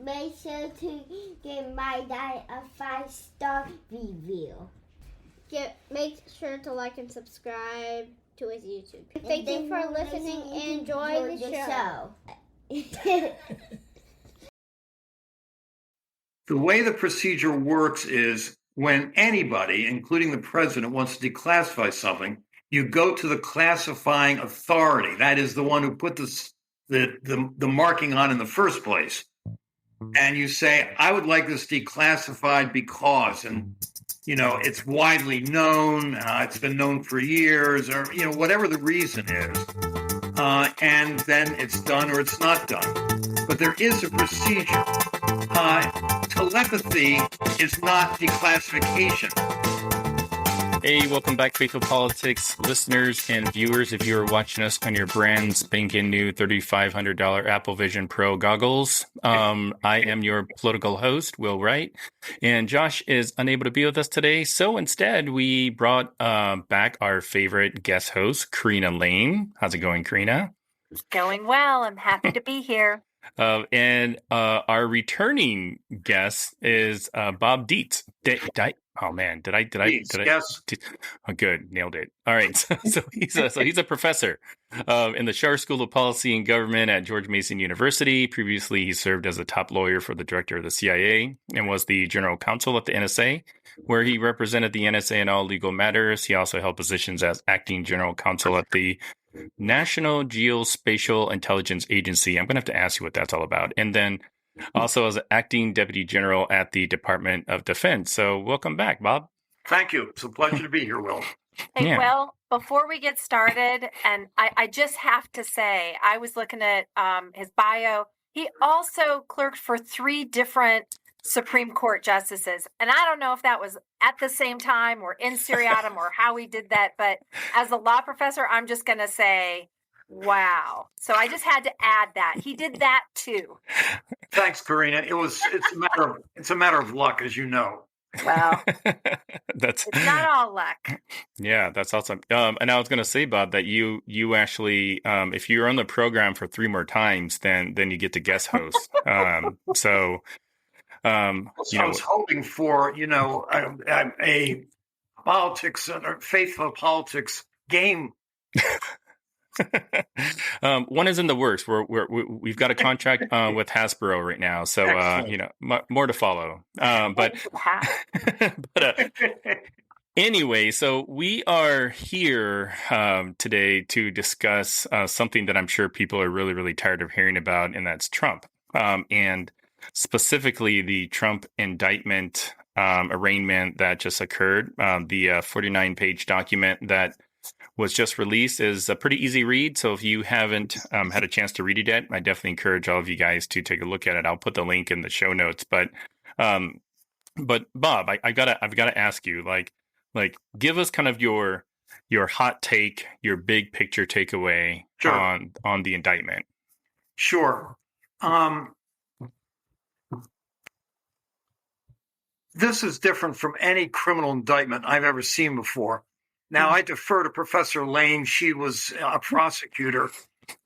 make sure to give my dad a 5-star review. Make sure to like and subscribe to his YouTube. Thank you for listening and enjoy the show. The way the procedure works is when anybody, including the president, wants to declassify something, you go to the classifying authority. That is the one who put the marking on in the first place. And you say, I would like this declassified because, and it's widely known, it's been known for years, or whatever the reason is. And then it's done or it's not done. But there is a procedure. Telepathy is not declassification. Hey, welcome back, Faithful Politics listeners and viewers. If you are watching us on your brand spanking new $3,500 Apple Vision Pro goggles, I am your political host, Will Wright, and Josh is unable to be with us today. So instead, we brought back our favorite guest host, Corinna Lain. How's it going, Corinna? It's going well. I'm happy to be here. And our returning guest is Bob Deitz. Oh man, did I? Yes. Oh, good, nailed it. All right, so he's a professor in the Schar School of Policy and Government at George Mason University. Previously, he served as a top lawyer for the director of the CIA and was the general counsel at the NSA, where he represented the NSA in all legal matters. He also held positions as acting general counsel at the National Geospatial Intelligence Agency. I'm going to have to ask you what that's all about. And then also as acting deputy general at the Department of Defense. So welcome back, Bob. Thank you. It's a pleasure to be here, Will. Hey, Will, before we get started, and I just have to say, I was looking at his bio. He also clerked for 3 different Supreme Court justices. And I don't know if that was at the same time or in seriatim or how he did that. But as a law professor, I'm just going to say, wow. So I just had to add that. He did that too. Thanks, Corinna. It's a matter of luck, as you know. Well, it's not all luck. Yeah, that's awesome. And I was going to say, Bob, that you actually, if you're on the program for 3 more times, then you get to guest host. I was hoping for, a politics or faithful politics game. One is in the works. We've got a contract with Hasbro right now, so more to follow. But anyway, so we are here today to discuss something that I'm sure people are really, really tired of hearing about, and that's Trump. And specifically the Trump indictment arraignment that just occurred. The 49-page document that was just released is a pretty easy read. So if you haven't had a chance to read it yet, I definitely encourage all of you guys to take a look at it. I'll put the link in the show notes. But Bob, I've got to ask you, like, give us kind of your hot take, your big picture takeaway on the indictment. Sure. This is different from any criminal indictment I've ever seen before. Now, I defer to Professor Lain. She was a prosecutor.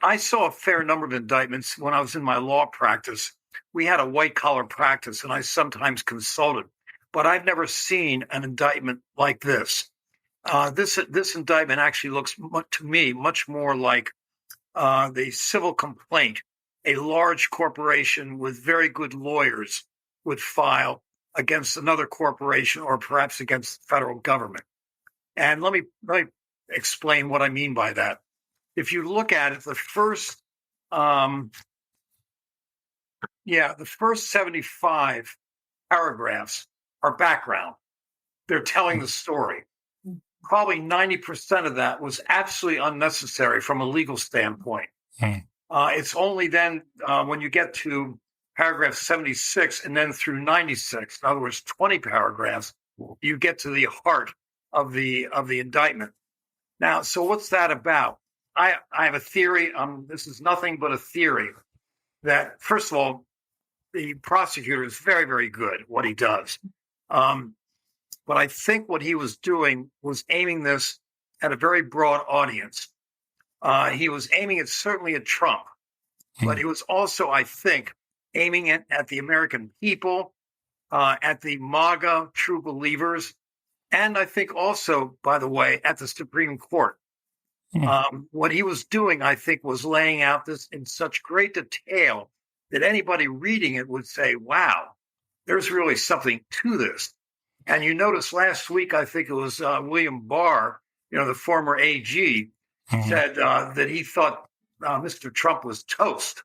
I saw a fair number of indictments when I was in my law practice. We had a white-collar practice, and I sometimes consulted. But I've never seen an indictment like this. This indictment actually looks, to me, much more like the civil complaint a large corporation with very good lawyers would file against another corporation or perhaps against the federal government. And let me explain what I mean by that. If you look at it, the first 75 paragraphs are background. They're telling the story. Probably 90% of that was absolutely unnecessary from a legal standpoint. It's only then when you get to paragraph 76 and then through 96, in other words, 20 paragraphs, you get to the heart of the indictment. Now, so what's that about? I have a theory. This is nothing but a theory that, first of all, the prosecutor is very, very good at what he does. But I think what he was doing was aiming this at a very broad audience. He was aiming it certainly at Trump, but he was also, I think, aiming it at the American people, at the MAGA true believers, and I think also, by the way, at the Supreme Court. What he was doing, I think, was laying out this in such great detail that anybody reading it would say, wow, there's really something to this. And you notice last week, I think it was William Barr, the former AG, said that he thought Mr. Trump was toast.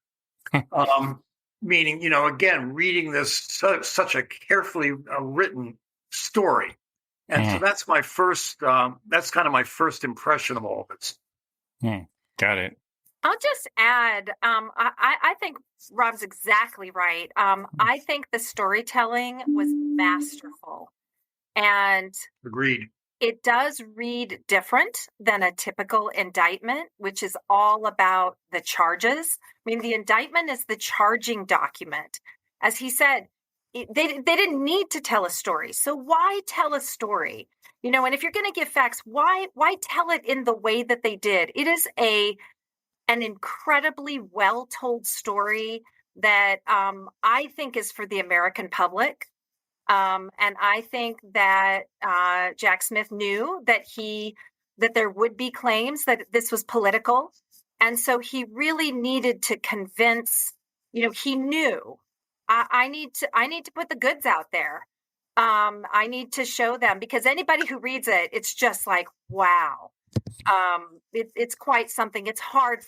Meaning, again, reading this such a carefully written story. And so that's my first, that's kind of my first impression of all this. Got it. I'll just add, I think Rob's exactly right. I think the storytelling was masterful. And agreed. It does read different than a typical indictment, which is all about the charges. I mean, the indictment is the charging document. As he said, they didn't need to tell a story. So why tell a story? And if you're going to give facts, why tell it in the way that they did? It is an incredibly well-told story that I think is for the American public. And I think that Jack Smith knew that there would be claims that this was political. And so he really needed to convince, he knew I need to put the goods out there. I need to show them, because anybody who reads it, it's just like, wow. It's quite something. It's hard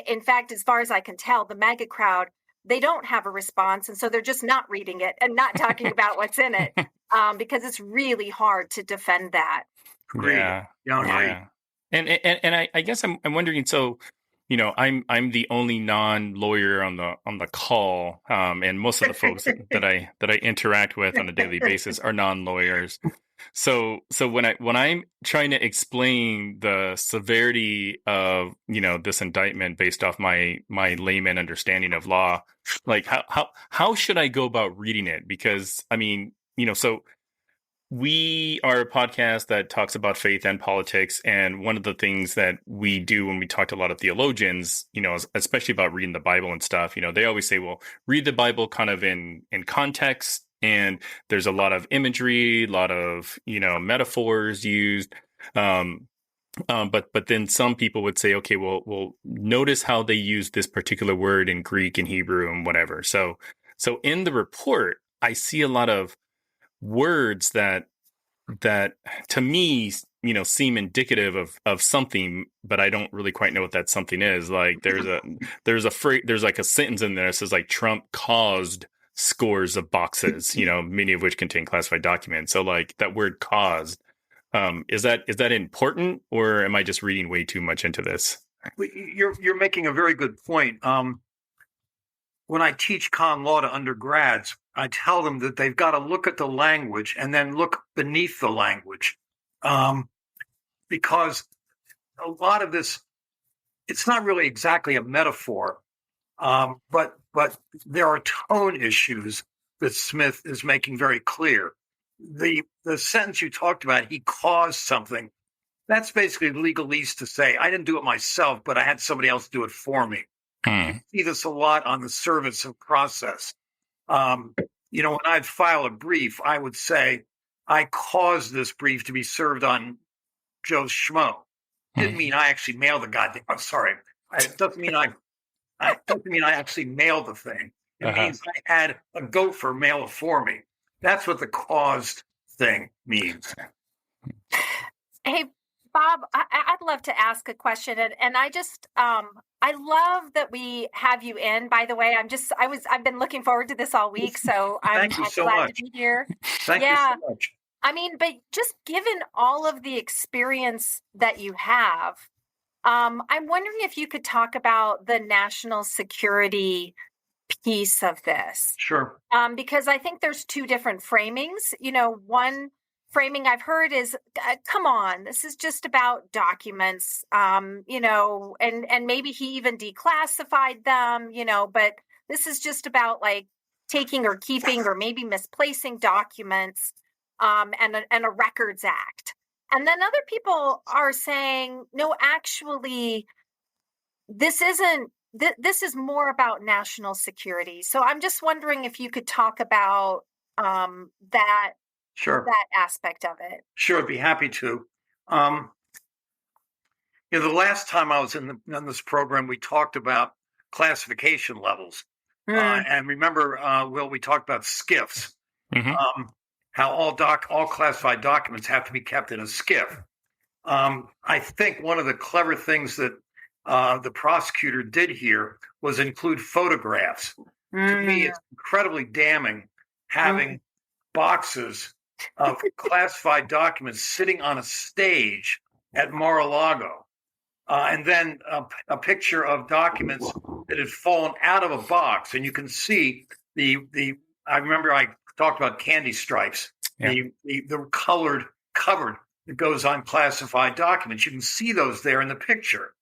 in fact, as far as I can tell, the MAGA crowd, they don't have a response. And so they're just not reading it and not talking about what's in it, because it's really hard to defend that. Yeah. And I guess I'm wondering, so, I'm the only non-lawyer on the call, and most of the folks that I interact with on a daily basis are non-lawyers. So when I'm trying to explain the severity of this indictment based off my layman understanding of law, like how should I go about reading it? Because so we are a podcast that talks about faith and politics, and one of the things that we do when we talk to a lot of theologians, especially about reading the Bible and stuff, they always say, well, read the Bible kind of in context. And there's a lot of imagery, a lot of, metaphors used. But then some people would say, okay, well, notice how they use this particular word in Greek and Hebrew and whatever. So in the report, I see a lot of words that to me, seem indicative of something, but I don't really quite know what that something is. Like there's a phrase, there's like a sentence in there that says like Trump caused scores of boxes, many of which contain classified documents. So like that word caused, is that important, or am I just reading way too much into this? You're making a very good point. When I teach con law to undergrads, I tell them that they've got to look at the language and then look beneath the language, because a lot of this, it's not really exactly a metaphor, but there are tone issues that Smith is making very clear. The sentence you talked about, he caused something, that's basically legalese to say, I didn't do it myself, but I had somebody else do it for me. You see this a lot on the service of process. When I'd file a brief, I would say, I caused this brief to be served on Joe Schmo. Didn't mean I actually mailed the goddamn, I'm sorry. It doesn't mean I actually mailed the thing. It means I had a gopher mail it for me. That's what the caused thing means. Hey, Bob, I'd love to ask a question, and I just I love that we have you in. By the way, I've been looking forward to this all week, so I'm glad to be here. Thank you so much. But just given all of the experience that you have, I'm wondering if you could talk about the national security piece of this. Sure. Because I think there's two different framings. One framing I've heard is, come on, this is just about documents, and maybe he even declassified them, but this is just about like taking or keeping or maybe misplacing documents, and a Records Act. And then other people are saying, no, actually, this isn't this is more about national security. So I'm just wondering if you could talk about that Sure. that aspect of it. Sure, I'd be happy to. The last time I was in this program, we talked about classification levels. And remember, Will, we talked about SCIFs, how all classified documents have to be kept in a SCIF. I think one of the clever things that the prosecutor did here was include photographs. To me, it's incredibly damning having boxes of classified documents sitting on a stage at Mar-a-Lago. And then a picture of documents that had fallen out of a box. And you can see I remember I talked about candy stripes, the colored cover that goes on classified documents. You can see those there in the picture.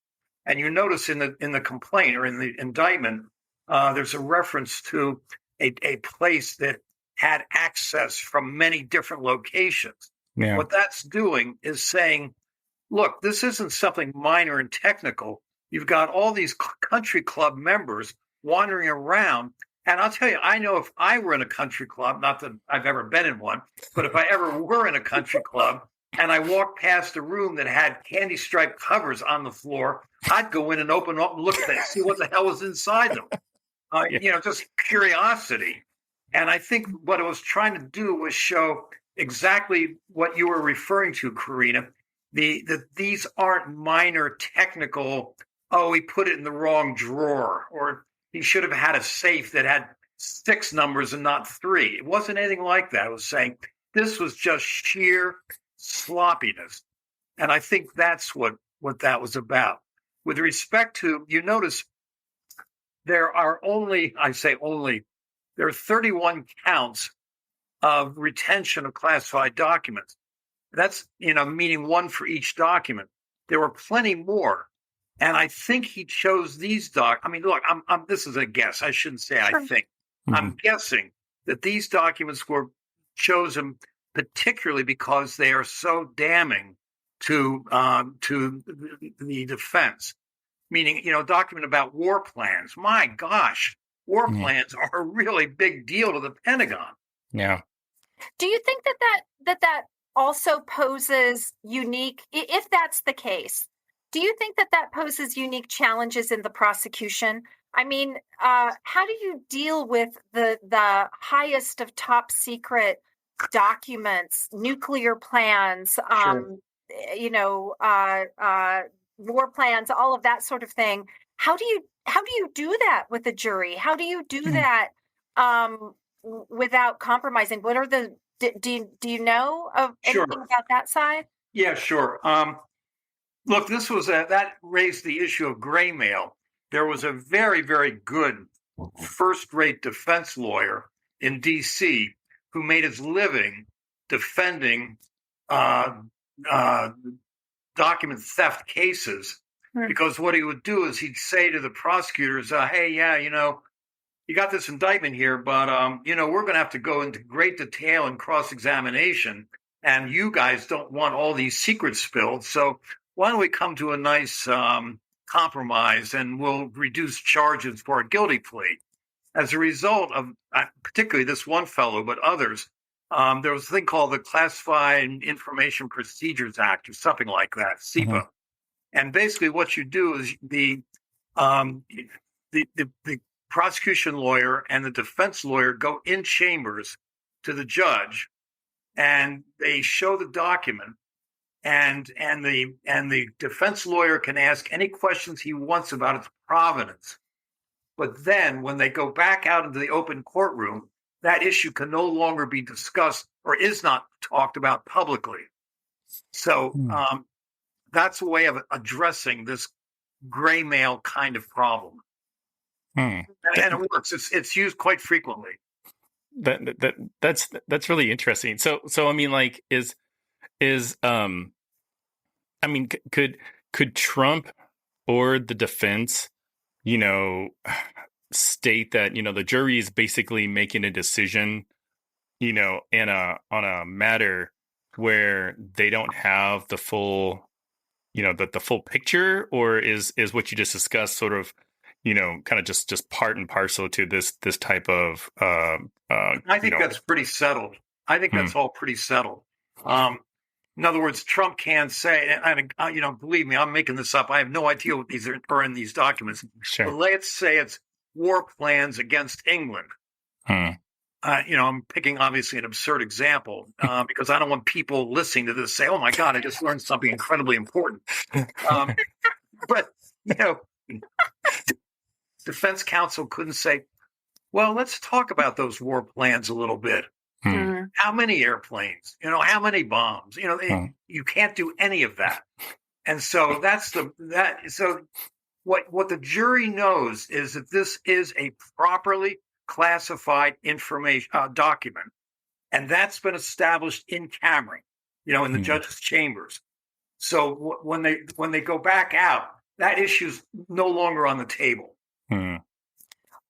And you notice in the complaint or in the indictment, there's a reference to a place that had access from many different locations. Yeah. What that's doing is saying, look, this isn't something minor and technical. You've got all these country club members wandering around. And I'll tell you, I know if I were in a country club, not that I've ever been in one, but if I ever were in a country club and I walked past a room that had candy striped covers on the floor, I'd go in and open up and look at that, see what the hell was inside them. Just curiosity. And I think what it was trying to do was show exactly what you were referring to, Corinna. That these aren't minor technical, he put it in the wrong drawer, or he should have had a safe that had 6 numbers and not 3. It wasn't anything like that. It was saying this was just sheer sloppiness. And I think that's what that was about. With respect to, you notice there are there are 31 counts of retention of classified documents. That's, meaning 1 for each document. There were plenty more. And I think he chose these look, this is a guess. I shouldn't say I think. I'm guessing that these documents were chosen particularly because they are so damning to the defense. Meaning, a document about war plans. My gosh, war plans are a really big deal to the Pentagon. Yeah. Do you think that also poses unique, if that's the case, do you think that poses unique challenges in the prosecution? I mean, how do you deal with the highest of top secret documents, nuclear plans, war plans, all of that sort of thing? How do you do that with a jury? How do you do that without compromising? What are the do you know of anything about that side? Yeah, sure. Look, this was that raised the issue of gray mail. There was a very, very good first-rate defense lawyer in D.C. who made his living defending document theft cases, because what he would do is he'd say to the prosecutors, hey, you got this indictment here, but, we're going to have to go into great detail and cross-examination, and you guys don't want all these secrets spilled. So why don't we come to a nice compromise and we'll reduce charges for a guilty plea? As a result of particularly this one fellow, but others, there was a thing called the Classified Information Procedures Act or something like that, CIPA. And basically what you do is the prosecution lawyer and the defense lawyer go in chambers to the judge, and they show the document, and the defense lawyer can ask any questions he wants about its provenance. But then when they go back out into the open courtroom, that issue can no longer be discussed or is not talked about publicly. So that's a way of addressing this gray mail kind of problem. And it works. It's used quite frequently. That's really interesting. So I mean, like, could Trump or the defense, state that the jury is basically making a decision, on a matter where they don't have the full, the full picture, or is what you just discussed sort of, kind of just part and parcel to this type of. I think that's pretty settled. I think that's all pretty settled. In other words, Trump can say, and believe me, I'm making this up. I have no idea what these are in these documents. Sure. But let's say it's war plans against England. I'm picking obviously an absurd example because I don't want people listening to this say, "Oh my God, I just learned something incredibly important." But defense counsel couldn't say, "Well, let's talk about those war plans a little bit. How many airplanes? How many bombs? You can't do any of that." And so So what the jury knows is that this is a properly classified information document, and that's been established in camera, in the judge's chambers. So when they go back out, that issue's no longer on the table. Bob,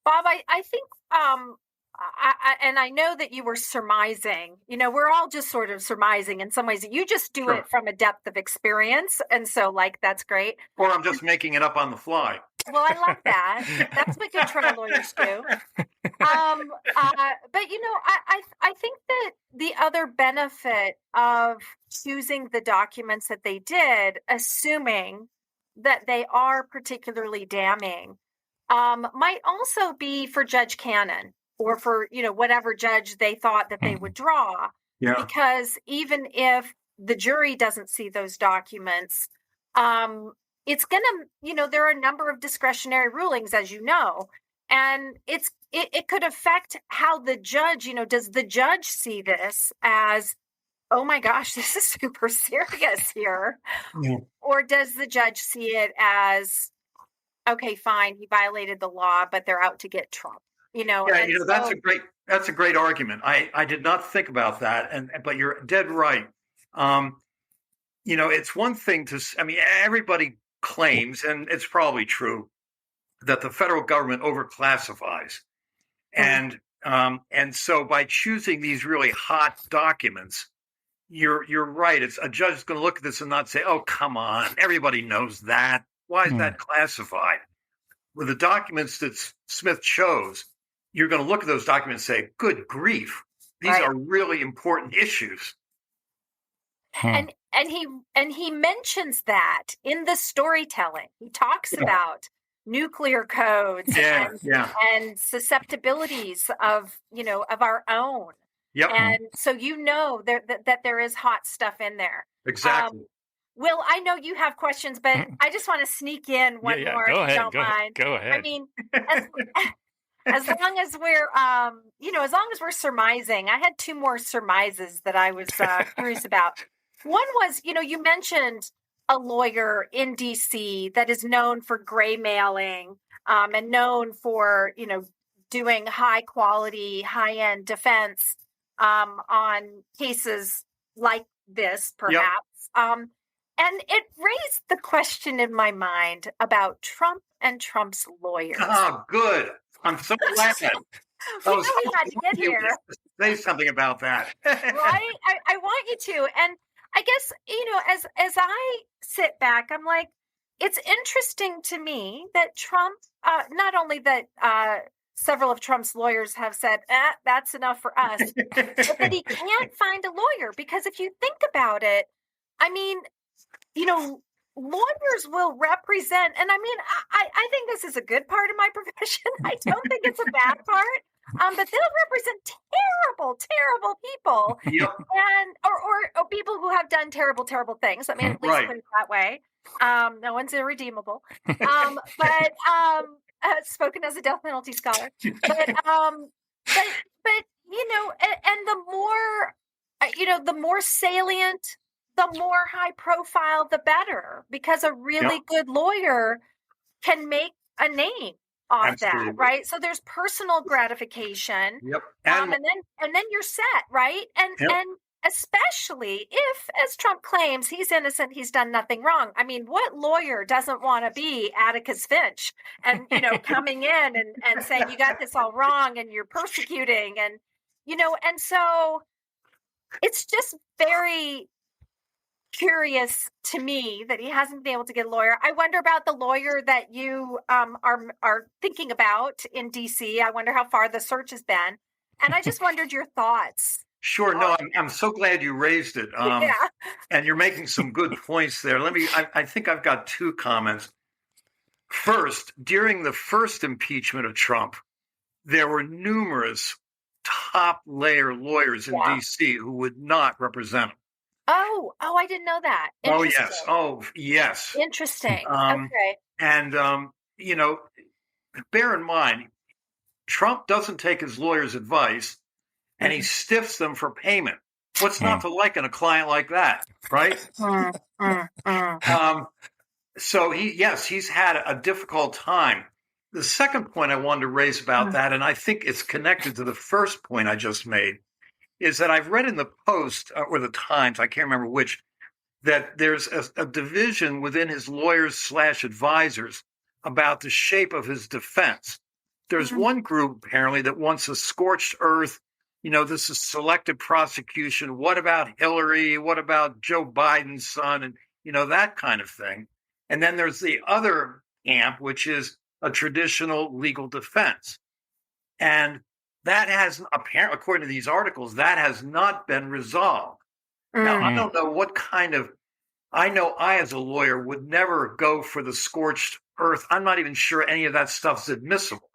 I think, and I know that you were surmising. We're all just sort of surmising in some ways. You just do it from a depth of experience, and so that's great. Or I'm just making it up on the fly. Well, I love that. That's what good trial lawyers do. But I think that the other benefit of choosing the documents that they did, assuming that they are particularly damning, might also be for Judge Cannon or for whatever judge they thought that they would draw. Yeah. Because even if the jury doesn't see those documents, it's going to, there are a number of discretionary rulings, as you know, and it could affect how the judge, does the judge see this as, oh my gosh, this is super serious here? Yeah. Or does the judge see it as, okay, fine, he violated the law, but they're out to get Trump? That's a great argument. I did not think about that, but you're dead right. It's one thing everybody claims, and it's probably true, that the federal government overclassifies, and so by choosing these really hot documents, you're right. It's a judge is going to look at this and not say, "Oh, come on, everybody knows that. Why is that classified?" With the documents that Smith chose, you're going to look at those documents and say, "Good grief, these are really important issues." And he mentions that in the storytelling. He talks about nuclear codes and susceptibilities of our own. Yep. And so that there is hot stuff in there. Exactly. Will, I know you have questions, but I just want to sneak in one more if you don't mind. Go ahead. I mean, as long as we're as long as we're surmising, I had two more surmises that I was curious about. One was, you mentioned a lawyer in DC that is known for gray mailing and known for, doing high quality, high end defense on cases like this, perhaps. Yep. And it raised the question in my mind about Trump and Trump's lawyers. Oh, good. I'm so glad. We had to get here. Say something about that. Right? I want you to. And I guess, as I sit back, I'm like, it's interesting to me that Trump, not only that several of Trump's lawyers have said, that's enough for us, but that he can't find a lawyer. Because if you think about it, I mean, lawyers will represent, and I mean, I think this is a good part of my profession. I don't think it's a bad part. But they'll represent terrible people, and or people who have done terrible things. I mean, at least put it that way. No one's irredeemable. But spoken as a death penalty scholar. But and the more salient, the more high profile, the better, because a really good lawyer can make a name off that, right? So there's personal gratification. Yep. And then you're set, right? And especially if, as Trump claims, he's innocent, he's done nothing wrong. I mean, what lawyer doesn't want to be Atticus Finch and, coming in and saying, you got this all wrong and you're persecuting and, and so it's just very curious to me that he hasn't been able to get a lawyer. I wonder about the lawyer that you are thinking about in DC. I wonder how far the search has been. And I just wondered your thoughts. Sure. No, I'm so glad you raised it. Yeah. And you're making some good points there. I think I've got two comments. First, during the first impeachment of Trump, there were numerous top layer lawyers in DC who would not represent him. Oh, I didn't know that. Oh, yes. Oh, yes. Interesting. Okay. And, bear in mind, Trump doesn't take his lawyer's advice and he stiffs them for payment. What's not to like in a client like that, right? So he's had a difficult time. The second point I wanted to raise about that, and I think it's connected to the first point I just made, is that I've read in the Post or the Times, I can't remember which, that there's a division within his lawyers / advisors about the shape of his defense. There's one group apparently that wants a scorched earth. This is selective prosecution. What about Hillary? What about Joe Biden's son? And, that kind of thing. And then there's the other camp, which is a traditional legal defense. And that has, apparently, according to these articles, that has not been resolved. Now, I don't know I know I, as a lawyer, would never go for the scorched earth. I'm not even sure any of that stuff's admissible.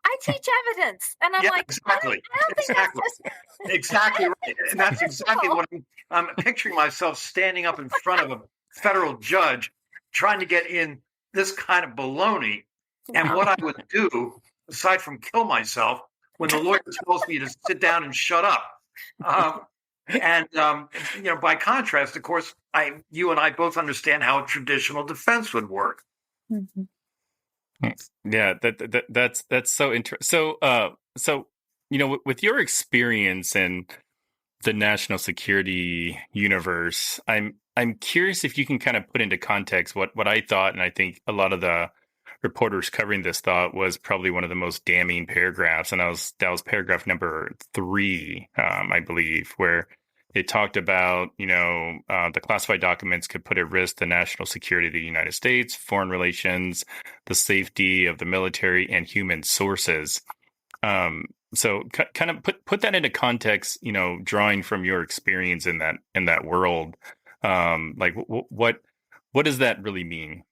I teach evidence, and I'm like, exactly. I don't think that's exactly right. And that's exactly what I'm picturing myself standing up in front of a federal judge trying to get in this kind of baloney. And what I would do, aside from kill myself, when the lawyer tells me to sit down and shut up. By contrast, of course, you and I both understand how a traditional defense would work. Yeah, that's so interesting. So with your experience in the national security universe, I'm curious if you can kind of put into context what I thought, and I think a lot of the reporters covering this thought was probably one of the most damning paragraphs, and that was paragraph number 3, I believe, where it talked about, the classified documents could put at risk the national security of the United States, foreign relations, the safety of the military, and human sources. So kind of put that into context, drawing from your experience in that world. What does that really mean?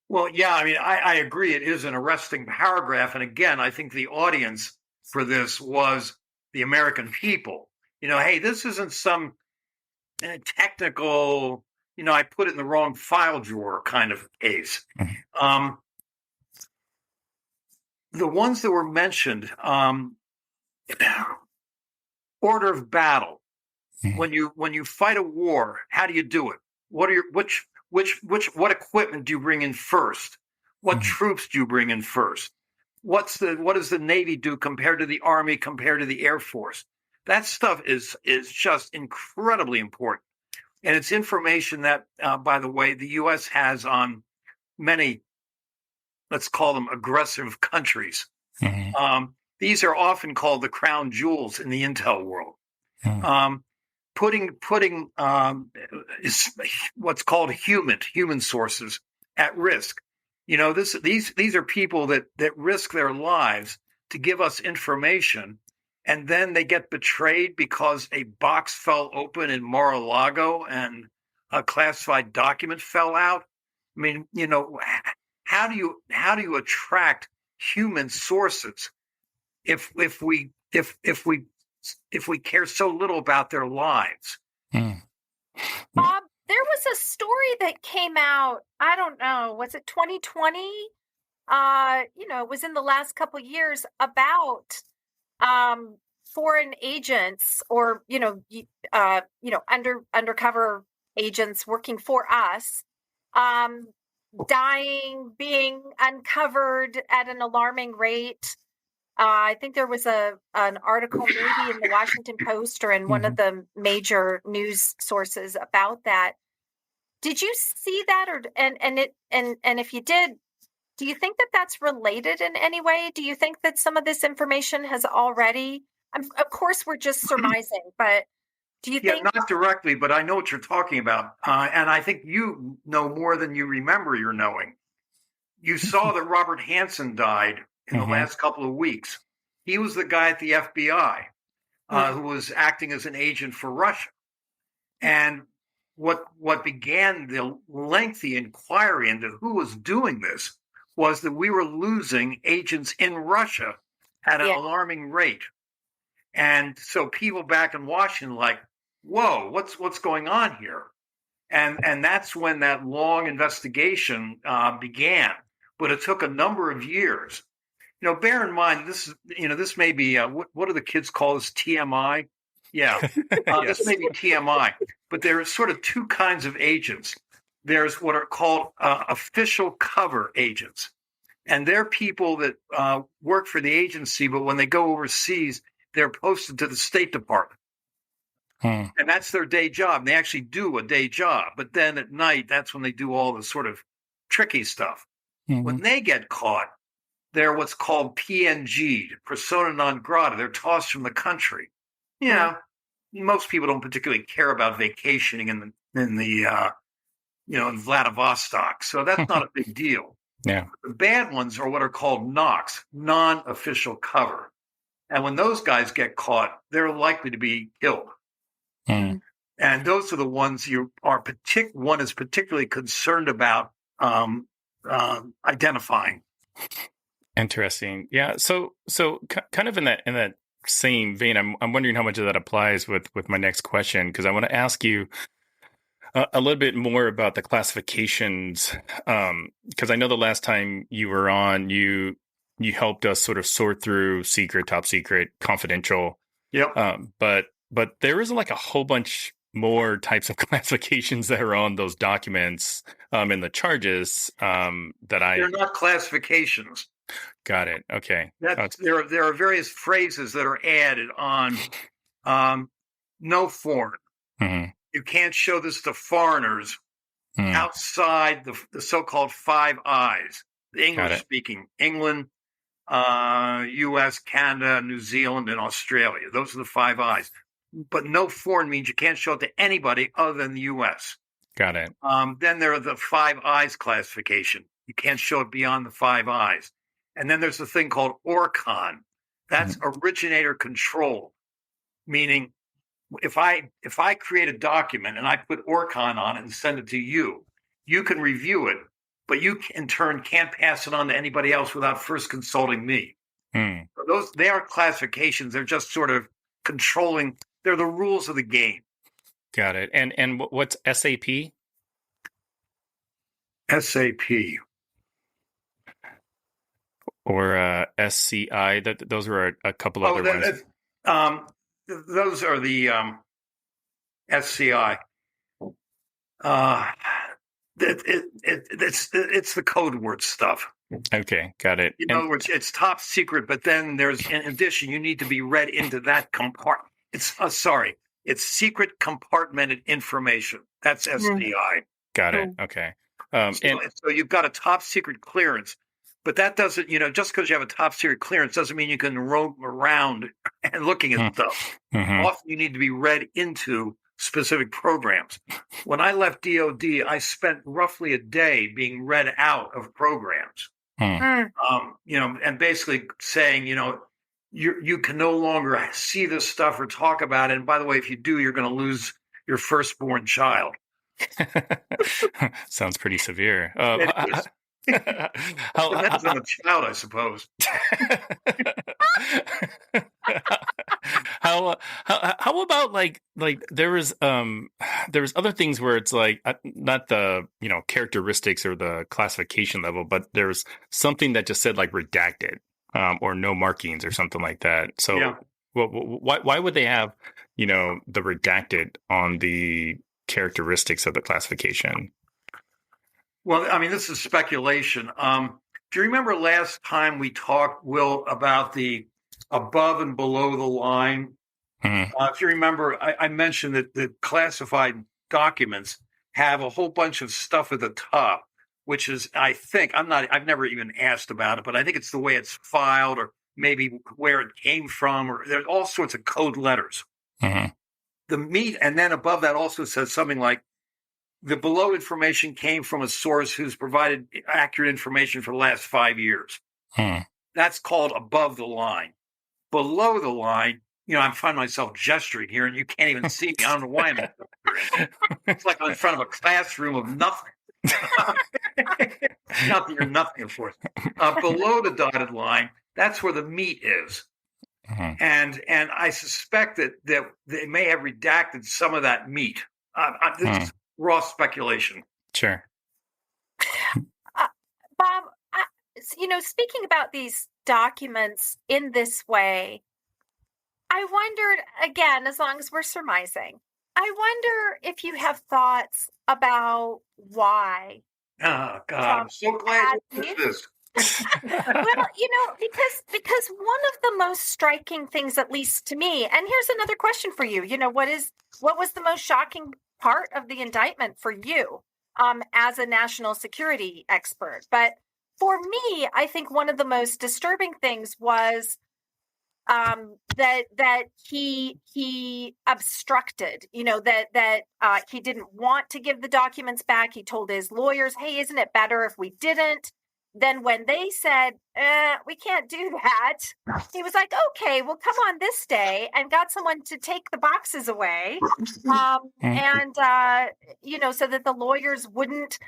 Well, yeah, I agree. It is an arresting paragraph. And again, I think the audience for this was the American people. Hey, this isn't some technical, I put it in the wrong file drawer kind of case. The ones that were mentioned, order of battle. When you fight a war, how do you do it? What equipment do you bring in first? What troops do you bring in first? What does the Navy do compared to the Army, compared to the Air Force? That stuff is just incredibly important. And it's information that, by the way, the U.S. has on many, let's call them aggressive countries. These are often called the crown jewels in the intel world. Putting what's called human sources at risk. These are people that risk their lives to give us information, and then they get betrayed because a box fell open in Mar-a-Lago and a classified document fell out. How do you attract human sources if we care so little about their lives? Bob, there was a story that came out, I don't know, was it 2020? It was in the last couple of years about foreign agents or, undercover agents working for us, dying, being uncovered at an alarming rate. I think there was an article maybe in the Washington Post or in one of the major news sources about that. Did you see that, and if you did, do you think that that's related in any way? Do you think that some of this information has already? Of course, we're just surmising, but Do you Yeah, think? not directly, but I know what you're talking about. And I think you know more than you remember you're knowing. You saw that Robert Hansen died in the last couple of weeks. He was the guy at the FBI who was acting as an agent for Russia. And what began the lengthy inquiry into who was doing this was that we were losing agents in Russia at an alarming rate. And so people back in Washington like, whoa, what's going on here? And that's when that long investigation began. But it took a number of years. Bear in mind, this may be, what do the kids call this, TMI? Yeah, Yes. this may be TMI. But there are sort of two kinds of agents. There's what are called official cover agents. And they're people that work for the agency, but when they go overseas, they're posted to the State Department. And that's their day job. And they actually do a day job. But then at night, that's when they do all the sort of tricky stuff. When they get caught, they're what's called PNG, persona non grata. They're tossed from the country. Most people don't particularly care about vacationing in Vladivostok. So that's not a big deal. Yeah. The bad ones are what are called NOCs, non-official cover. And when those guys get caught, they're likely to be killed. And those are the ones one is particularly concerned about identifying. Interesting. Yeah. So kind of in that same vein, I'm wondering how much of that applies with my next question, because I want to ask you a little bit more about the classifications, because I know the last time you were on, you helped us sort of sort through secret, top secret, confidential. Yep. But there is like a whole bunch more types of classifications that are on those documents in the charges They're not classifications. Got it. Okay. There are various phrases that are added on no foreign. You can't show this to foreigners outside the so-called Five Eyes, the English-speaking, England, U.S., Canada, New Zealand, and Australia. Those are the Five Eyes. But no foreign means you can't show it to anybody other than the U.S. Got it. Then there are the Five Eyes classification. You can't show it beyond the Five Eyes. And then there's the thing called ORCON. That's originator control, meaning if I create a document and I put ORCON on it and send it to you, you can review it, but you in turn can't pass it on to anybody else without first consulting me. They are classifications. They're just sort of controlling. They're the rules of the game. Got it. And what's SAP? SAP. Or SCI? Those were a couple other ones. Those are the SCI. It's the code word stuff. Okay, got it. In other words, it's top secret, but then there's, in addition, you need to be read into that compartment. It's secret compartmented information. That's SCI. Got it. Okay. So you've got a top secret clearance, but that doesn't, just because you have a top secret clearance doesn't mean you can roam around and looking at stuff. Often you need to be read into specific programs. When I left DOD, I spent roughly a day being read out of programs. And basically saying, you can no longer see this stuff or talk about it. And by the way, if you do, you're going to lose your firstborn child. Sounds pretty severe. Depends on the child, I suppose. How about like there was other things where it's like not the characteristics or the classification level, but there's something that just said like redacted or no markings or something like that. So yeah. why would they have the redacted on the characteristics of the classification? Well, I mean, this is speculation. Do you remember last time we talked, Will, about the above and below the line? If you remember, I mentioned that the classified documents have a whole bunch of stuff at the top, which is, I've never even asked about it, but I think it's the way it's filed or maybe where it came from, or there's all sorts of code letters. the meat, and then above that also says something like, the below information came from a source who's provided accurate information for the last 5 years. That's called above the line. Below the line, I find myself gesturing here, and you can't even see me. I don't know why I'm gesturing. It's like I'm in front of a classroom of nothing. Not that you're nothing, of course. Below the dotted line, that's where the meat is. And I suspect that they may have redacted some of that meat. This is raw speculation. Sure. Bob, speaking about these documents in this way, I wondered, again, as long as we're surmising, I wonder if you have thoughts about why. Oh, God, I'm so glad you did this. Well, because one of the most striking things, at least to me, and here's another question for you, what was the most shocking part of the indictment for you as a national security expert? But for me, I think one of the most disturbing things was that he obstructed, that he didn't want to give the documents back. He told his lawyers, hey, isn't it better if we didn't? Then when they said, we can't do that, he was like, okay, well, come on this day, and got someone to take the boxes away. And so that the lawyers wouldn't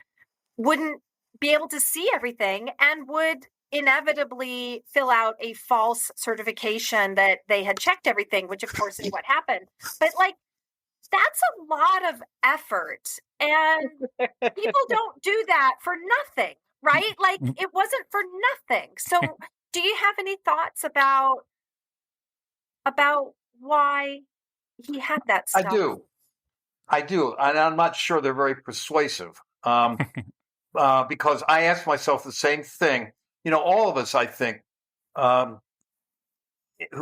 be able to see everything and would inevitably fill out a false certification that they had checked everything, which of course is what happened. But that's a lot of effort, and people don't do that for nothing, right? It wasn't for nothing. So do you have any thoughts about why he had that stuff? I do. And I'm not sure they're very persuasive. Because I asked myself the same thing. All of us, I think, who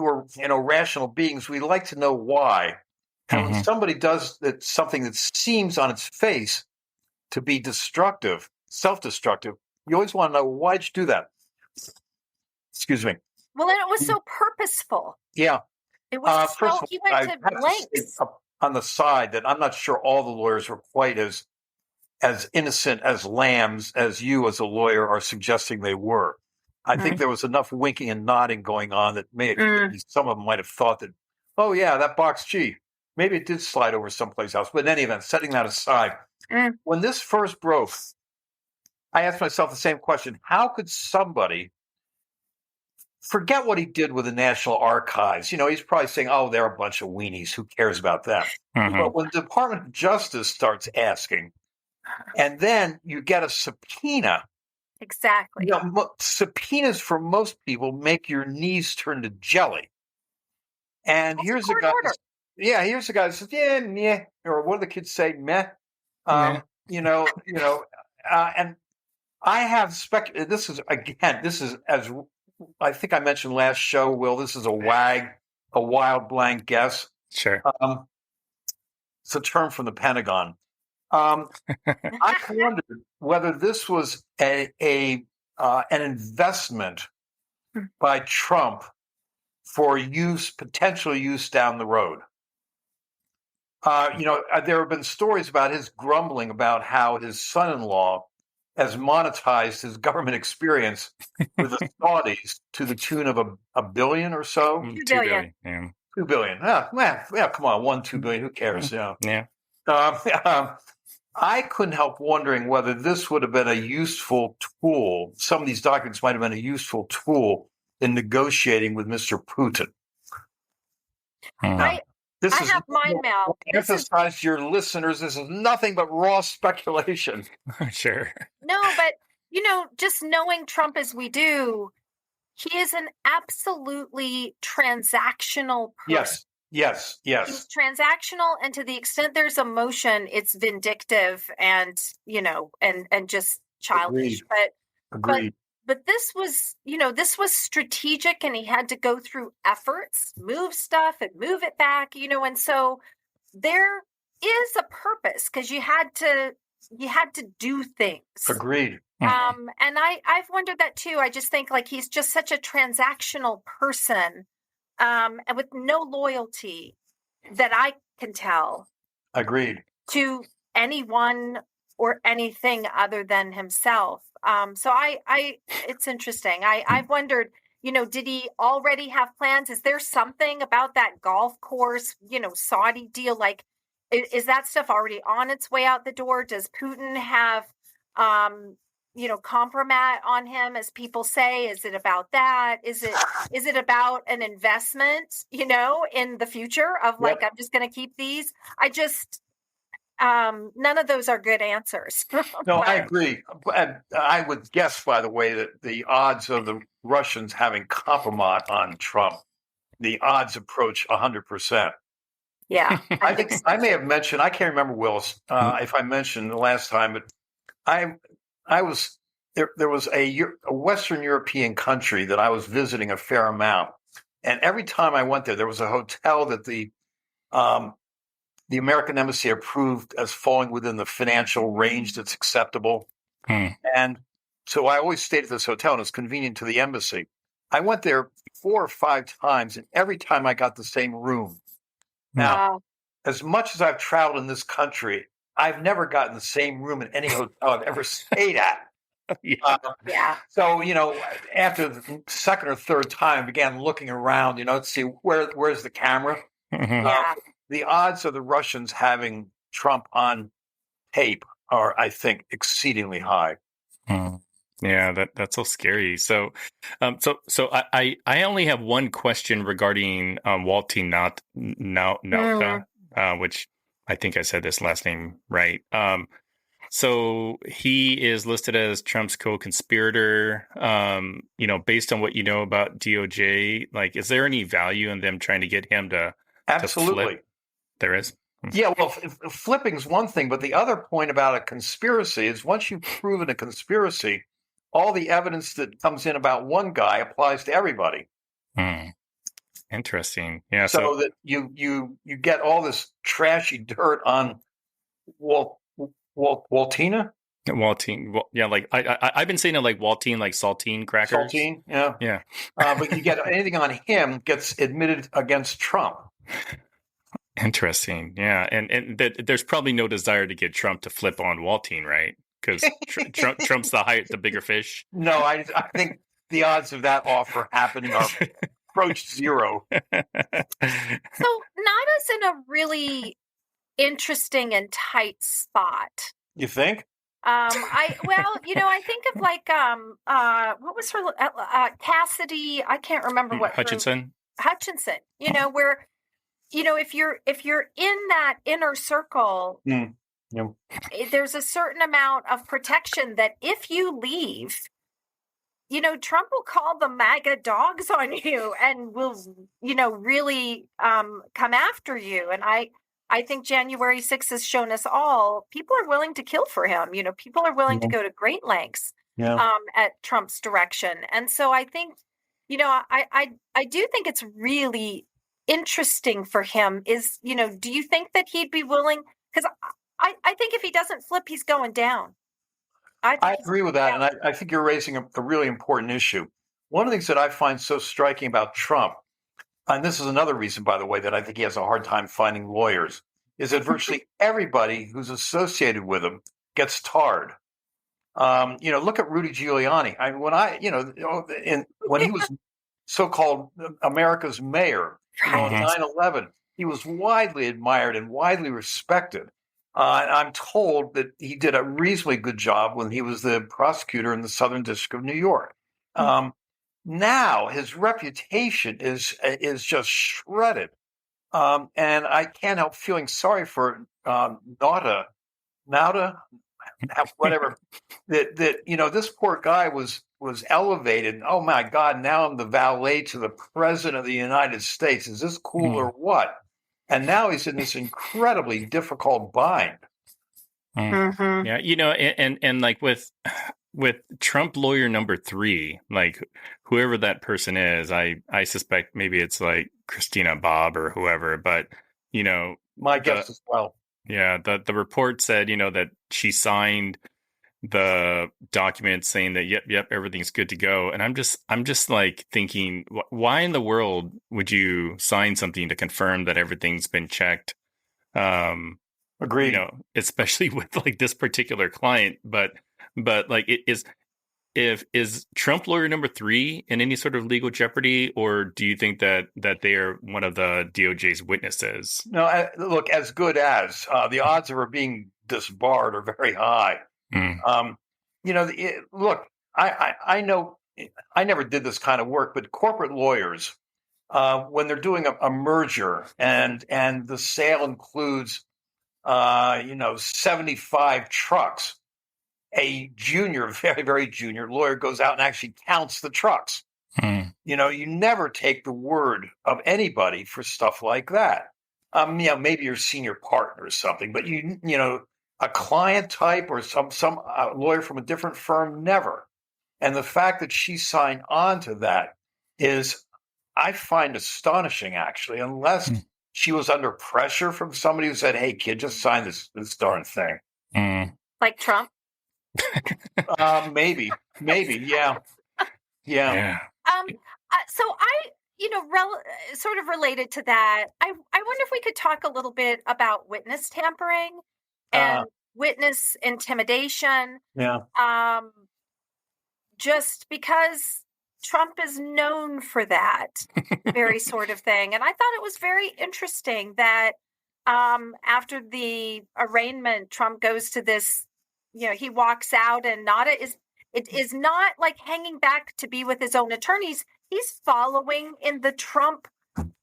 are, rational beings, we like to know why. And when somebody does something that seems on its face to be destructive, self-destructive, you always want to know, why'd you do that? Excuse me. Well, and it was so purposeful. Yeah. It was first of all, he went to lengths. To say on the side that I'm not sure all the lawyers were quite as innocent as lambs as you as a lawyer are suggesting they were. I think there was enough winking and nodding going on that maybe some of them might have thought that, oh yeah, that box, gee, maybe it did slide over someplace else. But in any event, setting that aside, when this first broke, I asked myself the same question. How could somebody forget what he did with the National Archives? He's probably saying, oh, they're a bunch of weenies. Who cares about that? But when the Department of Justice starts asking, and then you get a subpoena. Exactly. Subpoenas for most people make your knees turn to jelly. And here's a guy. Here's a guy that says, yeah, meh. Or what do the kids say? Meh. And I have this is as I think I mentioned last show, Will, this is a wild blank guess. Sure. It's a term from the Pentagon. I wondered whether this was an investment by Trump for potential use down the road. There have been stories about his grumbling about how his son-in-law has monetized his government experience with the Saudis to the tune of a billion or so. $2 billion. Yeah. $2 billion. Come on, $2 billion. Who cares? Yeah. I couldn't help wondering whether this would have been a useful tool. Some of these documents might have been a useful tool in negotiating with Mr. Putin. I have mind meld. Emphasize to your listeners, this is nothing but raw speculation. Sure. No, but, just knowing Trump as we do, he is an absolutely transactional person. Yes. He's transactional, and to the extent there's emotion, it's vindictive and just childish. Agreed. But this was strategic, and he had to go through efforts, move stuff and move it back, and so there is a purpose because you had to do things. Agreed. And I've wondered that too. I just think he's just such a transactional person. And with no loyalty. that I can tell Agreed. to anyone or anything other than himself. So it's interesting. I've wondered, did he already have plans? Is there something about that golf course, Saudi deal? Like, is that stuff already on its way out the door? Does Putin have, compromat on him, as people say? Is it about that? Is it about an investment, in the future of like, I'm just going to keep these? None of those are good answers. No, I agree. And I would guess, by the way, that the odds of the Russians having compromise on Trump, the odds approach 100%. Yeah. I think I may have mentioned, I can't remember, Willis, if I mentioned the last time, but I was, there was a Western European country that I was visiting a fair amount. And every time I went there was a hotel that the American embassy approved as falling within the financial range that's acceptable. And so I always stayed at this hotel, and it's convenient to the embassy. I went there 4 or 5 times, and every time I got the same room. Now, as much as I've traveled in this country, I've never gotten the same room in any hotel I've ever stayed at. Yeah. So, after the second or third time, I began looking around, to see where's the camera. Yeah. The odds of the Russians having Trump on tape are, I think, exceedingly high. Yeah, that's so scary. So, I only have one question regarding Walty Nauta, which I think I said this last name right. So he is listed as Trump's co-conspirator. Based on what you know about DOJ, like, is there any value in them trying to get him to Absolutely. flip? There is. Yeah, well, flipping is one thing, but the other point about a conspiracy is once you've proven a conspiracy, all the evidence that comes in about one guy applies to everybody. Interesting. Yeah. So that you get all this trashy dirt on Waltina? Waltine. Yeah, like I've been saying it like Waltine, like saltine crackers. Saltine, yeah. Yeah. But you get anything on him gets admitted against Trump. Interesting. Yeah. And there's probably no desire to get Trump to flip on Waltine, right? Because Trump's the bigger fish. No, I think the odds of that offer happening are approached zero. So Nada's in a really interesting and tight spot. You think? I think of like what was her Cassidy? I can't remember what Hutchinson. Hutchinson. Where if you're in that inner circle, there's a certain amount of protection that if you leave, Trump will call the MAGA dogs on you and will really come after you. And I think January 6th has shown us all people are willing to kill for him. People are willing to go to great lengths at Trump's direction. And so I think, I do think it's really interesting for him is, do you think that he'd be willing? Because I think if he doesn't flip, he's going down. I agree with that. And I think you're raising a really important issue. One of the things that I find so striking about Trump, and this is another reason, by the way, that I think he has a hard time finding lawyers, is that virtually everybody who's associated with him gets tarred. Look at Rudy Giuliani. When he was so-called America's mayor on 9/11, he was widely admired and widely respected. I'm told that he did a reasonably good job when he was the prosecutor in the Southern District of New York. Now his reputation is just shredded, and I can't help feeling sorry for Nauta, whatever. that this poor guy was elevated. Oh my God! Now I'm the valet to the president of the United States. Is this cool or what? And now he's in this incredibly difficult bind. Yeah, and like with Trump lawyer number 3, like whoever that person is, I suspect maybe it's like Christina Bobb or whoever, but my guess as well. Yeah, the report said, that she signed the document saying that yep, everything's good to go, and I'm just like thinking, why in the world would you sign something to confirm that everything's been checked? Agreed. Especially with like this particular client, but like it is Trump lawyer number 3 in any sort of legal jeopardy, or do you think that they are one of the DOJ's witnesses? No, look, as good as the odds of her being disbarred are very high. Look, I know I never did this kind of work, but corporate lawyers, when they're doing a merger and the sale includes 75 trucks, a junior, very, very junior lawyer goes out and actually counts the trucks. You never take the word of anybody for stuff like that. Maybe your senior partner or something, but a client type or some lawyer from a different firm, never. And the fact that she signed on to that is, I find astonishing, actually, unless she was under pressure from somebody who said, "Hey, kid, just sign this darn thing." Like Trump? Maybe, yeah. So I, sort of related to that, I wonder if we could talk a little bit about witness tampering and witness intimidation. Yeah. Just because Trump is known for that very sort of thing. And I thought it was very interesting that after the arraignment, Trump goes to this, he walks out, and it is not like hanging back to be with his own attorneys. He's following in the Trump,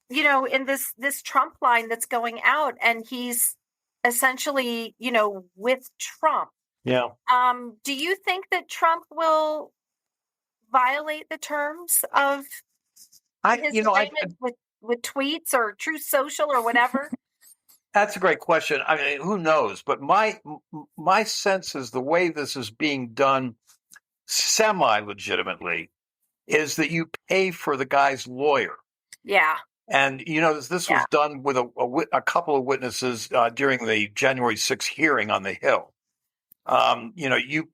in this Trump line that's going out, and he's essentially, with Trump. Yeah. Do you think that Trump will violate the terms of his agreement with tweets or Truth Social or whatever? That's a great question. I mean, who knows? But my sense is the way this is being done semi-legitimately is that you pay for the guy's lawyer. Yeah. And, this was done with a couple of witnesses during the January 6th hearing on the Hill. You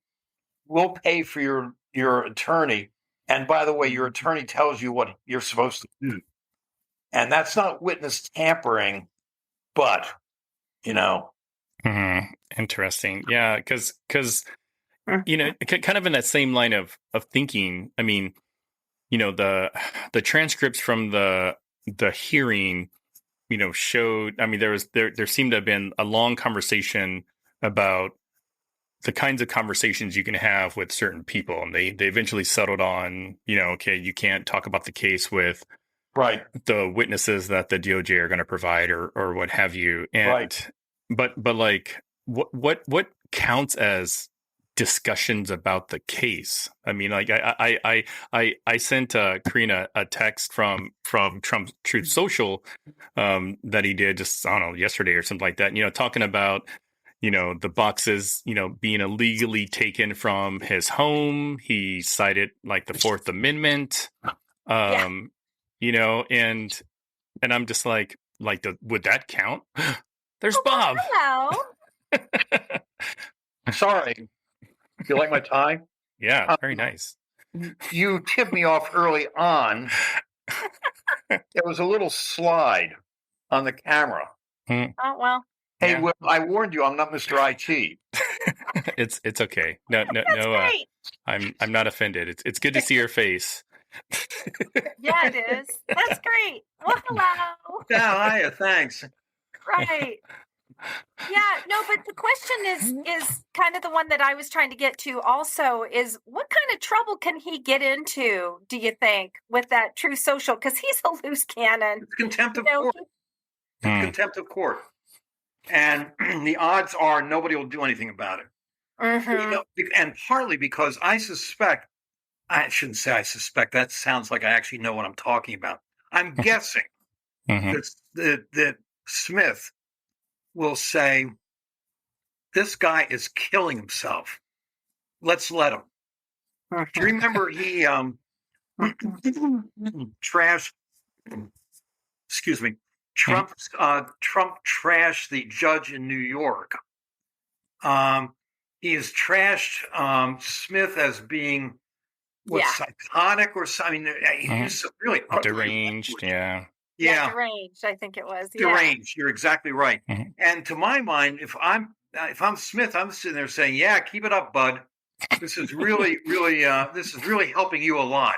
will pay for your attorney. And by the way, your attorney tells you what you're supposed to do. And that's not witness tampering, but, Interesting. Yeah, because kind of in that same line of thinking, I mean, the transcripts from the hearing, showed, I mean, there seemed to have been a long conversation about the kinds of conversations you can have with certain people. And they eventually settled on, okay, you can't talk about the case with the witnesses that the DOJ are going to provide or what have you. And, but like, what counts as discussions about the case? I mean, like I sent Corinna a text from Trump's Truth Social that he did just, I don't know, yesterday or something like that, talking about, the boxes, being illegally taken from his home. He cited like the Fourth Amendment, and I'm just like, would that count? There's Bob. Hello. Sorry. You like my tie? Yeah, very nice. You tipped me off early on. There was a little slide on the camera. Oh, well. Hey, well, I warned you, I'm not Mr. IT. It's okay. No. Great. I'm not offended. It's good to see your face. Yeah, it is. That's great. Well, hello. Yeah, hiya, thanks. Right. Yeah, no, but the question is kind of the one that I was trying to get to also, is what kind of trouble can he get into, do you think, with that Truth Social? Because he's a loose cannon. It's contempt of court. Contempt of court. And the odds are nobody will do anything about it. And partly because I shouldn't say I suspect, that sounds like I actually know what I'm talking about. I'm guessing that Smith will say, this guy is killing himself. Let's let him. Do you remember he trashed, excuse me, Trump trashed the judge in New York he has trashed Smith as being psychotic or something. He's really deranged. Yeah. Deranged. I think it was deranged. You're exactly right. Mm-hmm. And to my mind, if I'm Smith, I'm sitting there saying, "Yeah, keep it up, bud. This is really, really, helping you a lot."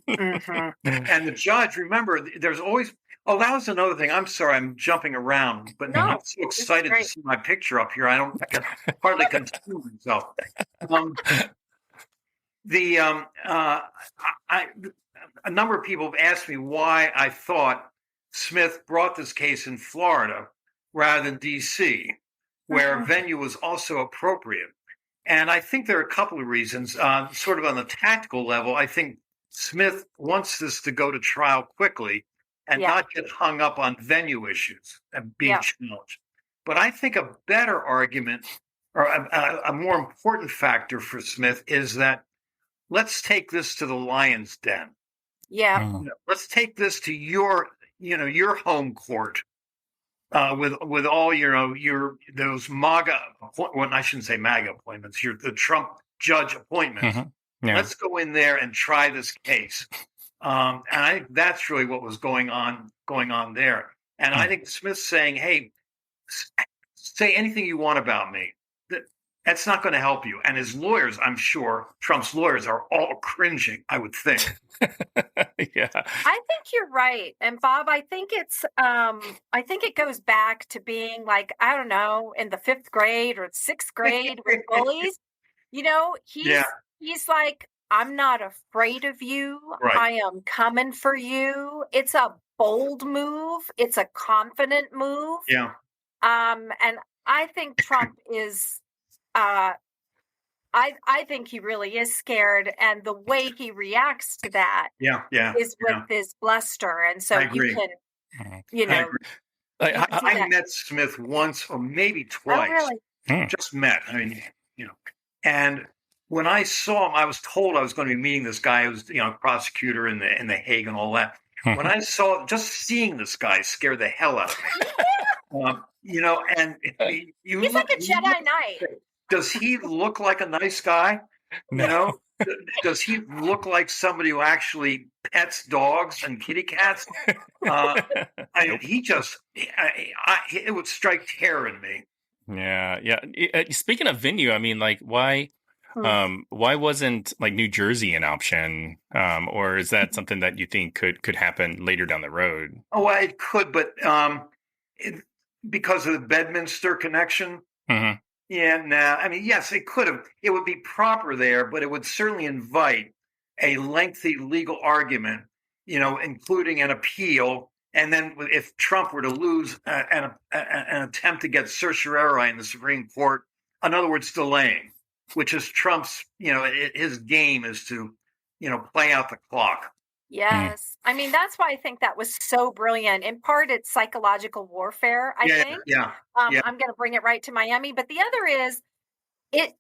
Mm-hmm. And the judge, remember, there's always. Oh, that was another thing. I'm sorry, I'm jumping around, but I'm so excited to see my picture up here. I can hardly contain myself. A number of people have asked me why I thought Smith brought this case in Florida rather than D.C., where venue was also appropriate. And I think there are a couple of reasons. Sort of on the tactical level, I think Smith wants this to go to trial quickly and not get hung up on venue issues and being challenged. But I think a better argument, or a more important factor for Smith, is that let's take this to the lion's den. Yeah. Let's take this to your home court with all those MAGA. Well, I shouldn't say MAGA appointments. The Trump judge appointments. Mm-hmm. Yeah. Let's go in there and try this case. And I think that's really what was going on there. And I think Smith's saying, "Hey, say anything you want about me. That's not going to help you." And his lawyers, I'm sure, Trump's lawyers are all cringing, I would think. Yeah. I think you're right. And Bob, I think it goes back to being like, I don't know, in the 5th grade or 6th grade with bullies. He's like, "I'm not afraid of you. Right. I am coming for you." It's a bold move. It's a confident move. Yeah. And I think Trump is, I think he really is scared, and the way he reacts to that is with this bluster. And so you can, I met Smith once or maybe twice. Oh, really? Just met. I mean, and when I saw him, I was told I was going to be meeting this guy who was, prosecutor in the Hague and all that. When I saw, just seeing this guy scared the hell out of me. And he's like a Jedi Knight. Does he look like a nice guy? No. Does he look like somebody who actually pets dogs and kitty cats? It would strike terror in me. Yeah. Speaking of venue, I mean, like, why wasn't like New Jersey an option? Or is that something that you think could happen later down the road? Oh, well, it could, but because of the Bedminster connection. Mm-hmm. Yeah, I mean, yes, it could have. It would be proper there, but it would certainly invite a lengthy legal argument, including an appeal. And then if Trump were to lose an attempt to get certiorari in the Supreme Court, in other words, delaying, which is Trump's, his game is to, play out the clock. Yes. I mean, that's why I think that was so brilliant. In part, it's psychological warfare, I think. Yeah. I'm going to bring it right to Miami. But the other is it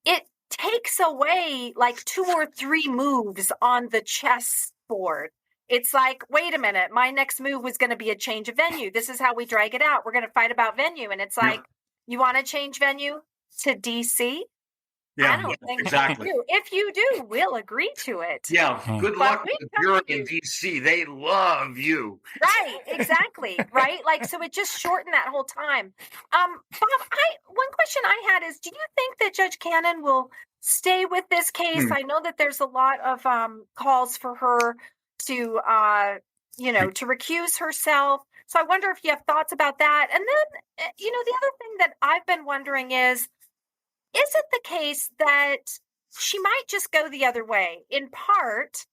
takes away like 2 or 3 moves on the chess board. It's like, wait a minute, my next move was going to be a change of venue. This is how we drag it out. We're going to fight about venue. And it's like, you want to change venue to D.C.? Yeah, I don't think exactly. you do. If you do, we'll agree to it. Yeah, good luck with the jury in D.C. They love you. Right, exactly. Right? Like, so it just shortened that whole time. Bob, one question I had is, do you think that Judge Cannon will stay with this case? I know that there's a lot of calls for her to, to recuse herself. So I wonder if you have thoughts about that. And then, the other thing that I've been wondering is it the case that she might just go the other way? In part,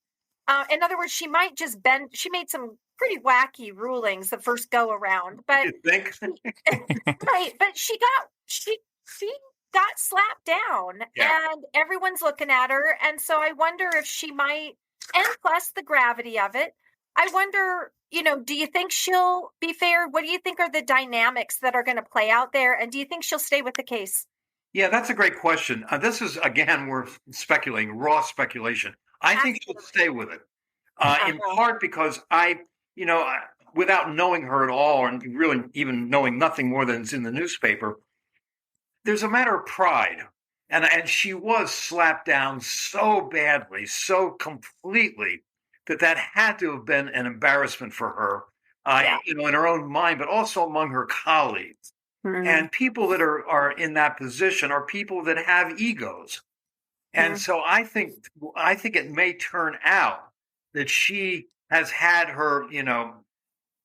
in other words, she might just bend. She made some pretty wacky rulings the first go around, but you think? right. But she got slapped down, and everyone's looking at her. And so I wonder if she might, and plus the gravity of it. I wonder, do you think she'll be fair? What do you think are the dynamics that are going to play out there? And do you think she'll stay with the case? Yeah, that's a great question. This is, again, we're speculating, raw speculation. I think she'll stay with it, in part because without knowing her at all, and really even knowing nothing more than is in the newspaper, there's a matter of pride. And she was slapped down so badly, so completely, that had to have been an embarrassment for her, in her own mind, but also among her colleagues. Mhm. And people that are in that position are people that have egos. And so I think it may turn out that she has had her,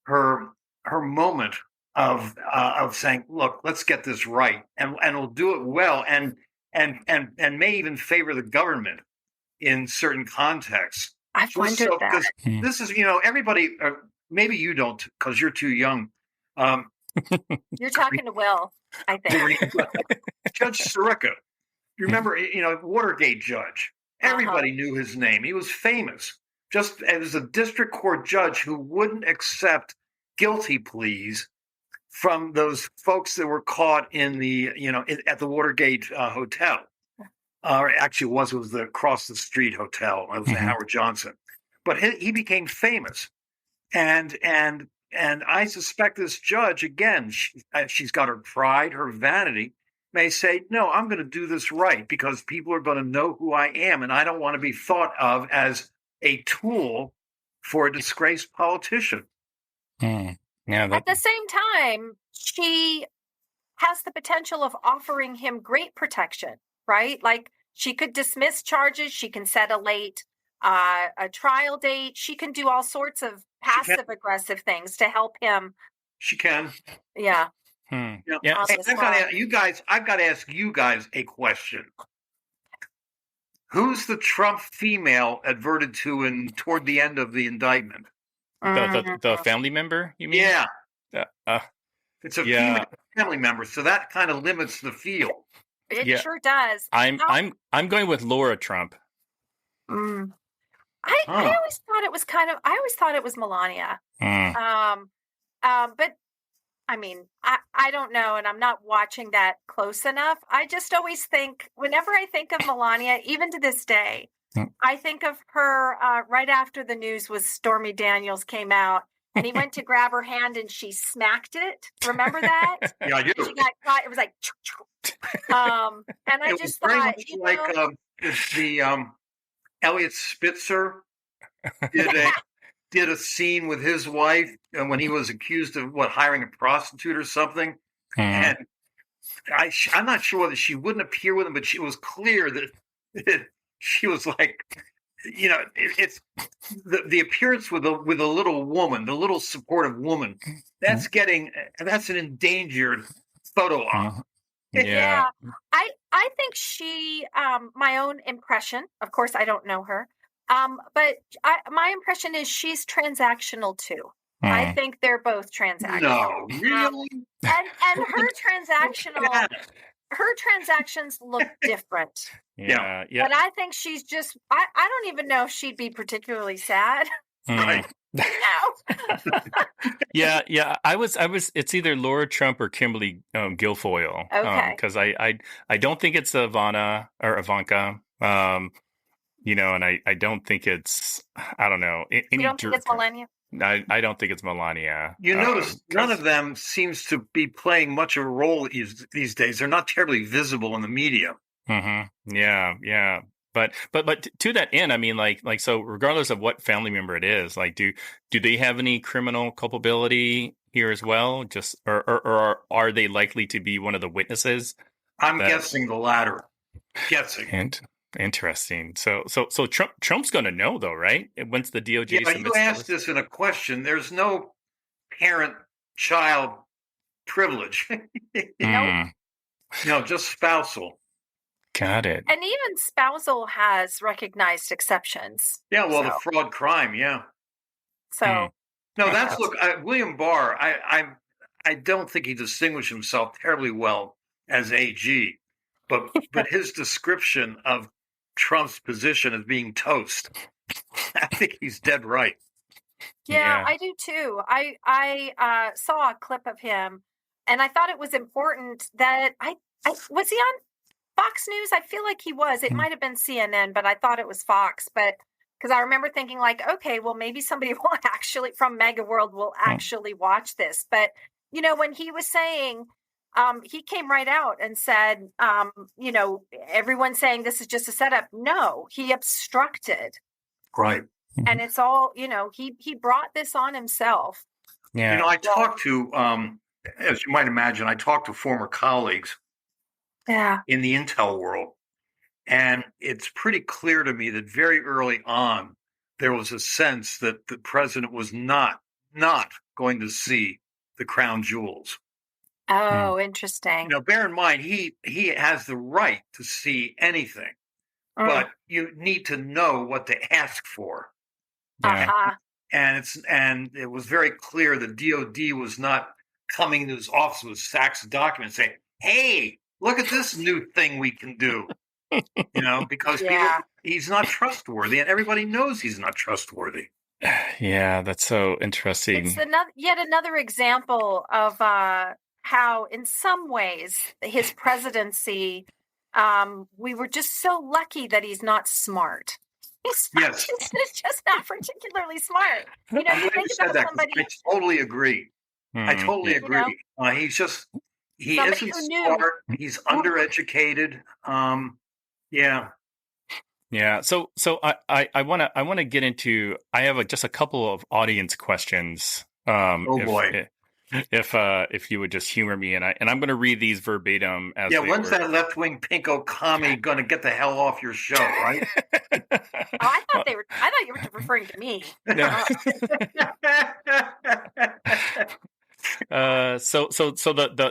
her moment of saying, look, let's get this right, and we'll do it well, and may even favor the government in certain contexts. I've wondered that. Because this is, everybody, maybe you don't because you're too young. You're talking to Will, I think. Judge Sirica, you remember, Watergate judge. Everybody knew his name. He was famous, just as a district court judge who wouldn't accept guilty pleas from those folks that were caught in the, at the Watergate hotel. Actually, it was the across the street hotel. It was the Howard Johnson. But he became famous, and I suspect this judge, again, she's got her pride, her vanity, may say, no, I'm going to do this right because people are going to know who I am, and I don't want to be thought of as a tool for a disgraced politician. Yeah, At the same time, she has the potential of offering him great protection, right? Like she could dismiss charges. She can set a late a trial date. She can do all sorts of passive aggressive things to help him. She can. Yeah. Yeah. On Hey, this I've got to ask you guys a question. Who's the Trump female adverted to toward the end of the indictment? The family member, you mean? Yeah. It's a Yeah. female family member, so that kind of limits the field. It sure does. I'm going with Laura Trump. I always thought it was I always thought it was Melania. But I mean, I don't know, and I'm not watching that close enough. I just always think, whenever I think of Melania, even to this day, I think of her right after the news was Stormy Daniels came out, and he went to grab her hand and she smacked it. Remember that? Yeah, I do. She got caught. It was like, and I just thought, the Elliot Spitzer did a scene with his wife when he was accused of hiring a prostitute or something. And I'm not sure whether she wouldn't appear with him, but it was clear that she was like, it's the appearance with a little woman, the little supportive woman. That's an endangered photo op. Yeah. I think she, my own impression, of course, I don't know her. But my impression is she's transactional too. I think they're both transactional. No, really? And her transactions look different. Yeah. But I think she's just, I don't even know if she'd be particularly sad. Right. No. Yeah. I was. It's either Laura Trump or Kimberly Guilfoyle. Okay. Because I don't think it's Ivanka. And I don't think it's. I don't know. You don't think it's Melania? I don't think it's Melania. You notice none of them seems to be playing much of a role these days. They're not terribly visible in the media. Yeah. But to that end, I mean, like so, regardless of what family member it is, like, do they have any criminal culpability here as well? Just or are they likely to be one of the witnesses? I'm guessing the latter. Interesting. So Trump's going to know, though, right? Once the DOJ. Yeah, you asked this in a question. There's no parent-child privilege. Nope. No, just spousal. Got it. And even spousal has recognized exceptions. Yeah, well, the fraud crime, yeah. So no, that's William Barr. I don't think he distinguished himself terribly well as AG, but his description of Trump's position as being toast, I think he's dead right. Yeah, I do too. I saw a clip of him, and I thought it was important that I was he on Fox News? I feel like he was. It might have been CNN, but I thought it was Fox. But because I remember thinking, like, okay, well, maybe somebody will actually from Mega World will actually watch this. But when he was saying he came right out and said, everyone's saying this is just a setup. No, he obstructed. Right. And it's all, he brought this on himself. Yeah. I talked to, as you might imagine, I talked to former colleagues in the intel world. And it's pretty clear to me that very early on, there was a sense that the president was not going to see the crown jewels. Oh, interesting. Bear in mind, he has the right to see anything, but you need to know what to ask for. Uh-huh. And it was very clear the DOD was not coming into his office with sacks of documents saying, "Hey, look at this new thing we can do." Because he's not trustworthy, and everybody knows he's not trustworthy. Yeah, that's so interesting. It's yet another example of how, in some ways, his presidency, we were just so lucky that he's not smart. He's just not particularly smart. You think about somebody. I totally agree. I totally agree. He isn't smart. He's undereducated. Yeah. So I want to get into. I have just a couple of audience questions. Boy. If you would just humor me, and I'm going to read these verbatim as when's that left-wing pinko commie going to get the hell off your show, right? I thought you were referring to me. So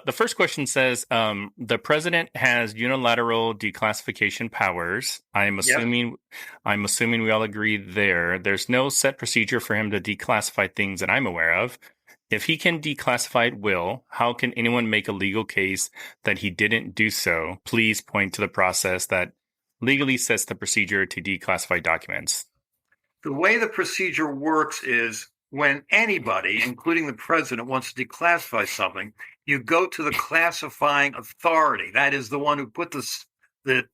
the first question says, the president has unilateral declassification powers. I'm assuming we all agree there. There's no set procedure for him to declassify things that I'm aware of. If he can declassify at will, how can anyone make a legal case that he didn't do so? Please point to the process that legally sets the procedure to declassify documents. The way the procedure works is when anybody, including the president, wants to declassify something, you go to the classifying authority. That is the one who put the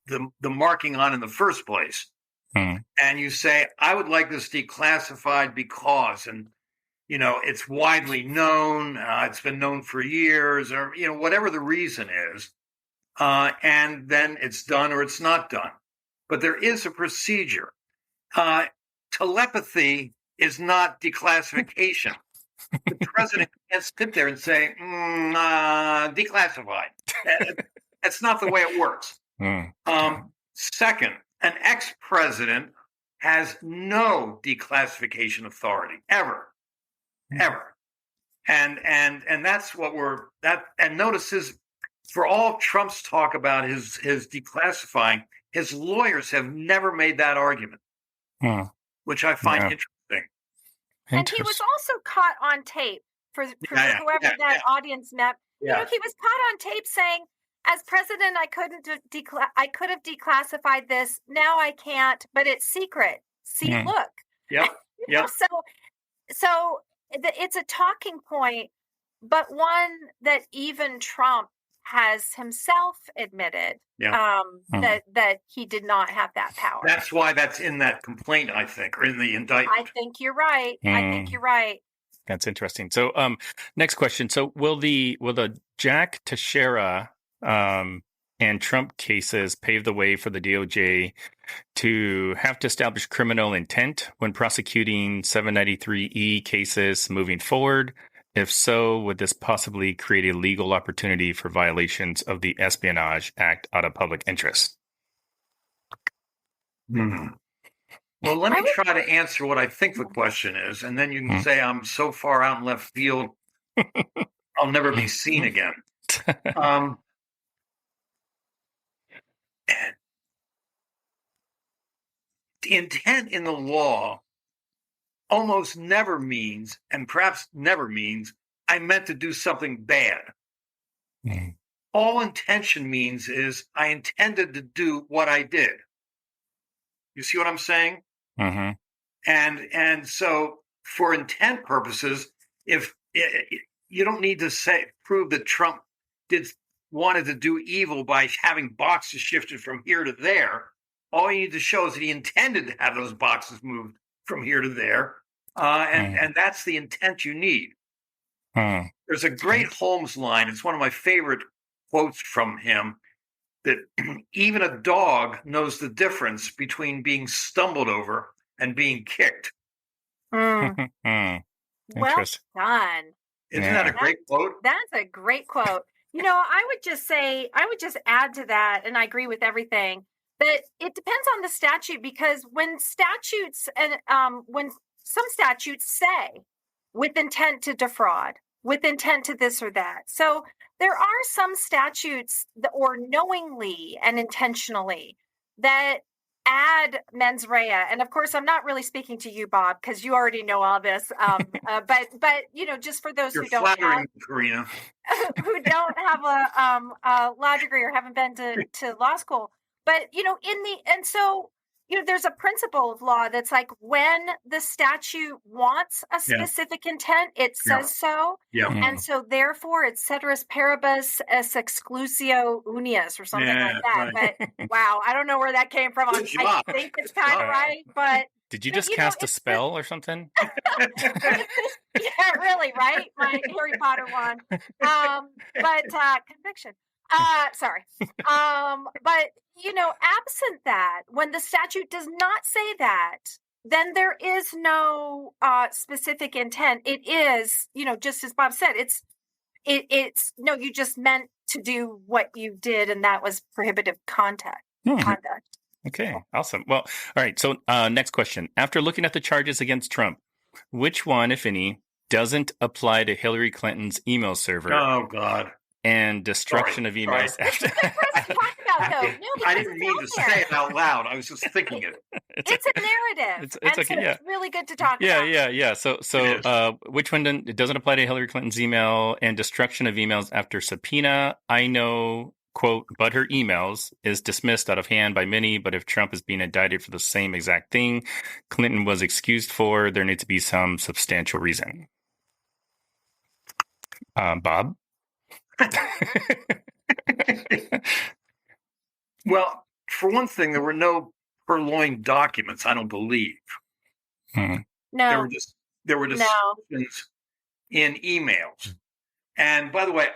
marking on in the first place. And you say, I would like this declassified because, and it's widely known, it's been known for years, or, whatever the reason is, and then it's done or it's not done. But there is a procedure. Telepathy is not declassification. The president can't sit there and say, declassified. That's not the way it works. Second, an ex-president has no declassification authority, ever. And that's what and notice for all Trump's talk about his declassifying, his lawyers have never made that argument, which I find interesting. And he was also caught on tape for whoever that audience met. He was caught on tape saying, as president, I could have declassified this. Now I can't, but it's secret. See, look. So it's a talking point, but one that even Trump has himself admitted that he did not have that power. That's why that's in that complaint, I think, or in the indictment. I think you're right. That's interesting. So, next question. So, will the Jack Teixeira and Trump cases pave the way for the DOJ to have to establish criminal intent when prosecuting 793E cases moving forward? If so, would this possibly create a legal opportunity for violations of the Espionage Act out of public interest? Well, let me try to answer what I think the question is, and then you can say I'm so far out in left field, I'll never be seen again. Intent in the law almost never means, and perhaps never means, I meant to do something bad. All intention means is I intended to do what I did. You see what I'm saying? And so for intent purposes, if you don't need to prove that Trump wanted to do evil by having boxes shifted from here to there. All you need to show is that he intended to have those boxes moved from here to there. And that's the intent you need. There's a great Holmes line. It's one of my favorite quotes from him that even a dog knows the difference between being stumbled over and being kicked. Mm. Well Interesting. done. Isn't that a great quote? That's a great quote. I would just add to that, and I agree with everything, that it depends on the statute, because when some statutes say with intent to defraud, with intent to this or that. So there are some statutes or knowingly and intentionally that add mens rea. And of course, I'm not really speaking to you, Bob, because you already know all this. But just for those You're who don't flattering, have, Corinna. who don't have a law degree or haven't been to law school. But so there's a principle of law that's like, when the statute wants a specific intent, it says so. Yeah. And so therefore it's ceteris paribus es exclusio unius or something like that. Right. But wow, I don't know where that came from. I think it's kind of right, but did you just cast a spell or something? Yeah, really, right? My Harry Potter one. But conviction. Sorry. But absent that, when the statute does not say that, then there is no specific intent. It is, just as Bob said, it's no, you just meant to do what you did, and that was prohibitive conduct. Okay, awesome. Well, all right. So next question. After looking at the charges against Trump, which one, if any, doesn't apply to Hillary Clinton's email server? Oh, God. And destruction of emails. After... I didn't mean to say it out loud. I was just thinking it. It's a narrative. It's really good to talk about. Yeah. So which one it doesn't apply to Hillary Clinton's email and destruction of emails after subpoena? I know, quote, but her emails is dismissed out of hand by many. But if Trump is being indicted for the same exact thing Clinton was excused for, there needs to be some substantial reason. Bob? Well, for one thing, there were no purloined documents, I don't believe. No. There were discussions in emails. And by the way,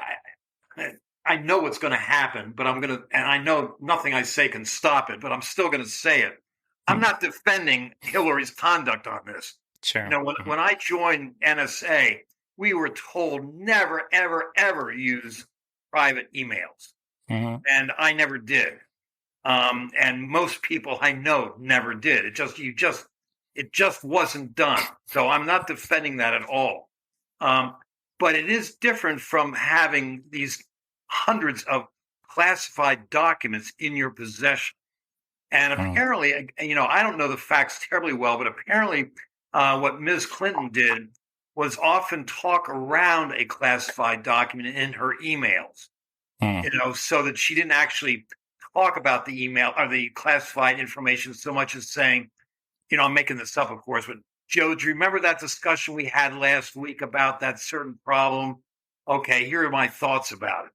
I know what's going to happen, but and I know nothing I say can stop it, but I'm still going to say it. I'm not defending Hillary's conduct on this. Sure. When I joined NSA, we were told never, ever, ever use private emails. And I never did. And most people I know never did. It just wasn't done. So I'm not defending that at all. But it is different from having these hundreds of classified documents in your possession. And apparently, I don't know the facts terribly well, but apparently what Ms. Clinton did was often talk around a classified document in her emails, so that she didn't actually talk about the email or the classified information so much as saying, I'm making this up, of course, but Joe, do you remember that discussion we had last week about that certain problem? Okay, here are my thoughts about it.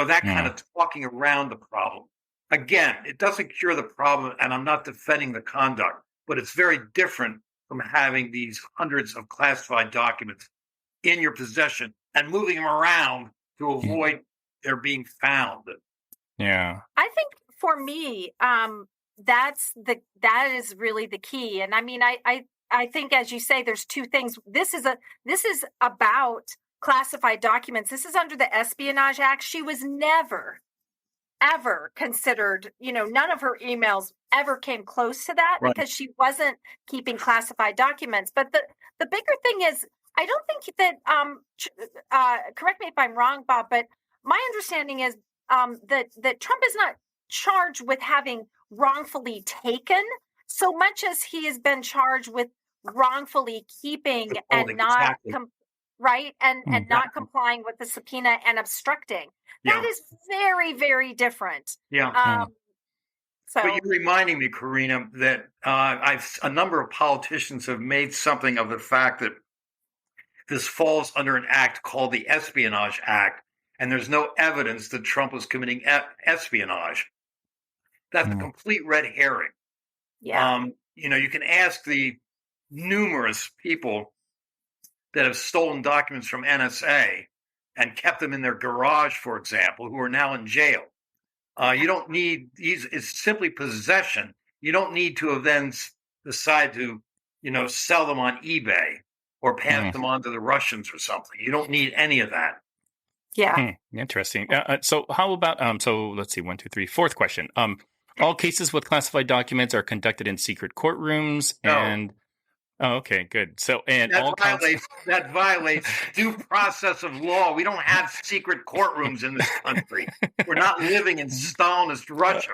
That kind of talking around the problem. Again, it doesn't cure the problem, and I'm not defending the conduct, but it's very different from having these hundreds of classified documents in your possession and moving them around to avoid their being found. Yeah. I think for me, that is really the key. And I mean, I think, as you say, there's two things. This is about classified documents. This is under the Espionage Act. She was never, ever considered, none of her emails ever came close to that, because she wasn't keeping classified documents. But the bigger thing is, I don't think that, correct me if I'm wrong, Bob, but my understanding is that Trump is not charged with having wrongfully taken so much as he has been charged with wrongfully keeping and not and not complying with the subpoena and obstructing. That is very, very different. But you're reminding me, Corinna, that a number of politicians have made something of the fact that this falls under an act called the Espionage Act, and there's no evidence that Trump was committing espionage. That's a complete red herring. Yeah. You can ask the numerous people that have stolen documents from NSA and kept them in their garage, for example, who are now in jail. You don't need these. It's simply possession. You don't need to then decide to, sell them on eBay or pass them on to the Russians or something. You don't need any of that. Yeah. Interesting. So how about so let's see, 1, 2, 3. Fourth question. All cases with classified documents are conducted in secret courtrooms, and okay, good. So that violates due process of law. We don't have secret courtrooms in this country. We're not living in Stalinist Russia.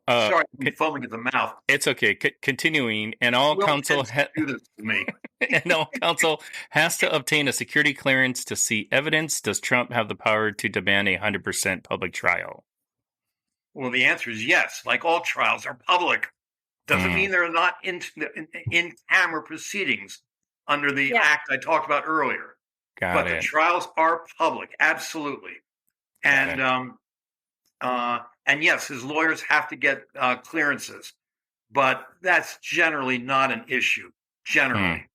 Sorry, I'm foaming at the mouth. It's okay. Continuing, and all counsel do this to me. And all counsel has to obtain a security clearance to see evidence. Does Trump have the power to demand a 100% public trial? Well, the answer is yes. Like all trials are public. Doesn't mean they're not in camera proceedings under the act I talked about earlier. But the trials are public, absolutely. And yes, his lawyers have to get clearances, but that's generally not an issue. Generally.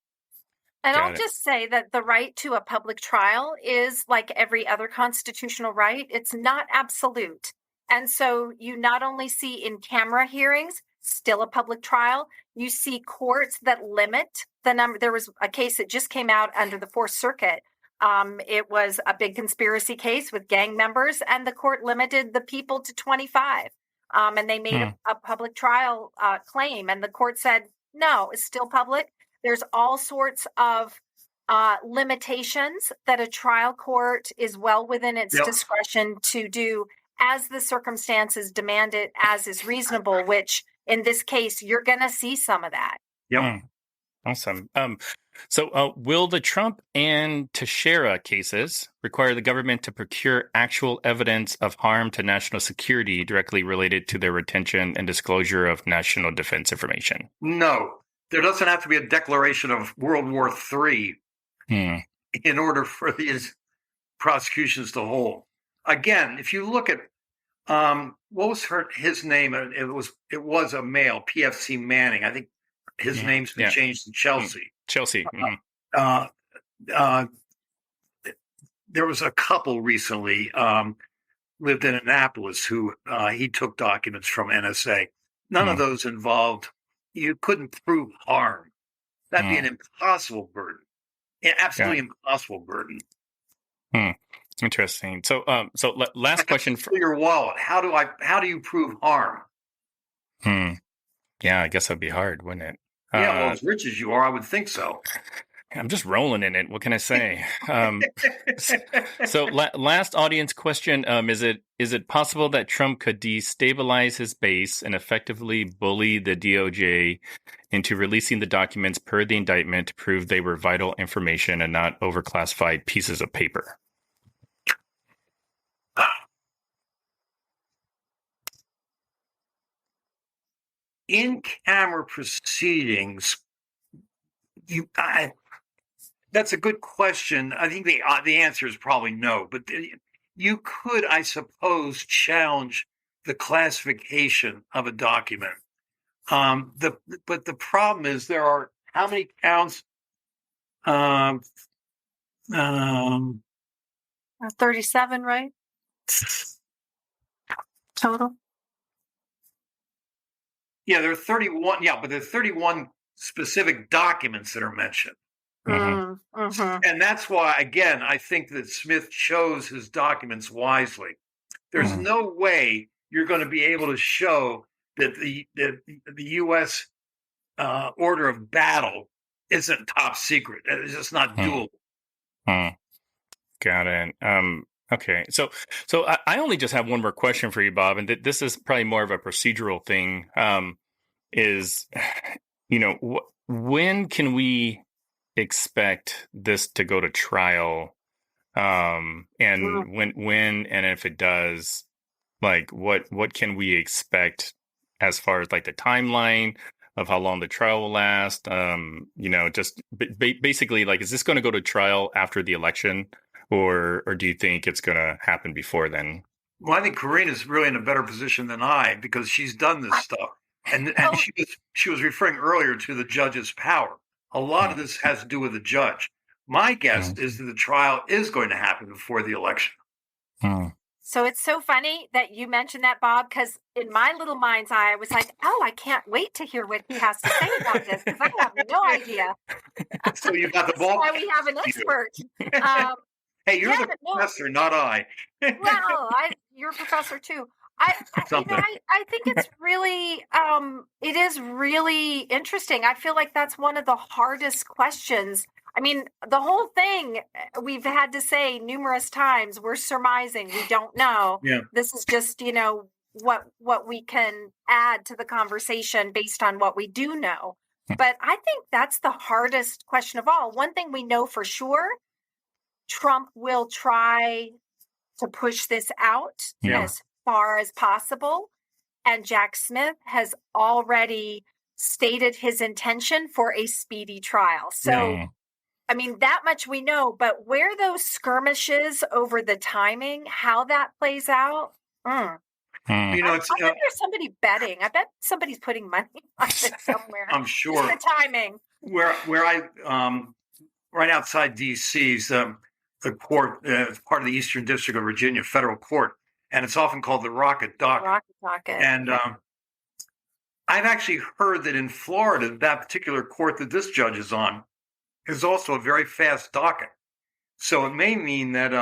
And I'll just say that the right to a public trial is like every other constitutional right. It's not absolute. And so you not only see in-camera hearings, still a public trial, you see courts that limit the number. There was a case that just came out under the Fourth Circuit. It was a big conspiracy case with gang members, and the court limited the people to 25. And they made a public trial claim, and the court said, no, it's still public. There's all sorts of limitations that a trial court is well within its discretion to do as the circumstances demand it, as is reasonable, which in this case, you're going to see some of that. Yep. Awesome. So will the Trump and Teixeira cases require the government to procure actual evidence of harm to national security directly related to their retention and disclosure of national defense information? No. There doesn't have to be a declaration of World War III in order for these prosecutions to hold. Again, if you look at what was his name? It was a male, PFC Manning. I think his name's been changed to Chelsea. Chelsea. There was a couple recently lived in Annapolis who he took documents from NSA. None of those involved. You couldn't prove harm. That'd be an impossible burden. Absolutely impossible burden. Interesting. So, last question for your wallet. How do you prove harm? Yeah, I guess that'd be hard, wouldn't it? Well, as rich as you are, I would think so. I'm just rolling in it. What can I say? So, last audience question: is it possible that Trump could destabilize his base and effectively bully the DOJ into releasing the documents per the indictment to prove they were vital information and not overclassified pieces of paper? In-camera proceedings, that's a good question. I think the answer is probably no, but you could, I suppose, challenge the classification of a document. But the problem is there are how many counts? 37, right? Total. Yeah, there are 31. Yeah, but there are 31 specific documents that are mentioned. And that's why, again, I think that Smith chose his documents wisely. There's no way you're going to be able to show that the U.S. Order of battle isn't top secret. It's just not doable. Got it. Okay, so I only just have one more question for you, Bob, and this is probably more of a procedural thing. When can we expect this to go to trial? And when and if it does, like what can we expect as far as like the timeline of how long the trial will last? Just basically, like, is this going to go to trial after the election? Or do you think it's going to happen before then? Well, I think Corinna's really in a better position than I because she's done this stuff. And she was referring earlier to the judge's power. A lot of this has to do with the judge. My guess is that the trial is going to happen before the election. So it's so funny that you mentioned that, Bob, because in my little mind's eye, I was like, oh, I can't wait to hear what he has to say about this, because I have no idea. So you got the That's ball. why we have an expert. Hey, you're yeah, the professor, not I. Well, you're a professor too. I think it's really, it is really interesting. I feel like that's one of the hardest questions. I mean, the whole thing we've had to say numerous times, we're surmising, we don't know. Yeah. This is just, what we can add to the conversation based on what we do know. But I think that's the hardest question of all. One thing we know for sure, Trump will try to push this out as far as possible. And Jack Smith has already stated his intention for a speedy trial. So, I mean, that much we know, but where those skirmishes over the timing, how that plays out, I bet there's somebody betting. I bet somebody's putting money on it somewhere. I'm sure. Just the timing. Where I, right outside D.C.'s, the court, part of the Eastern District of Virginia Federal Court, and it's often called the Rocket Docket. Rocket Docket. And I've actually heard that in Florida, that particular court that this judge is on is also a very fast docket. So it may mean that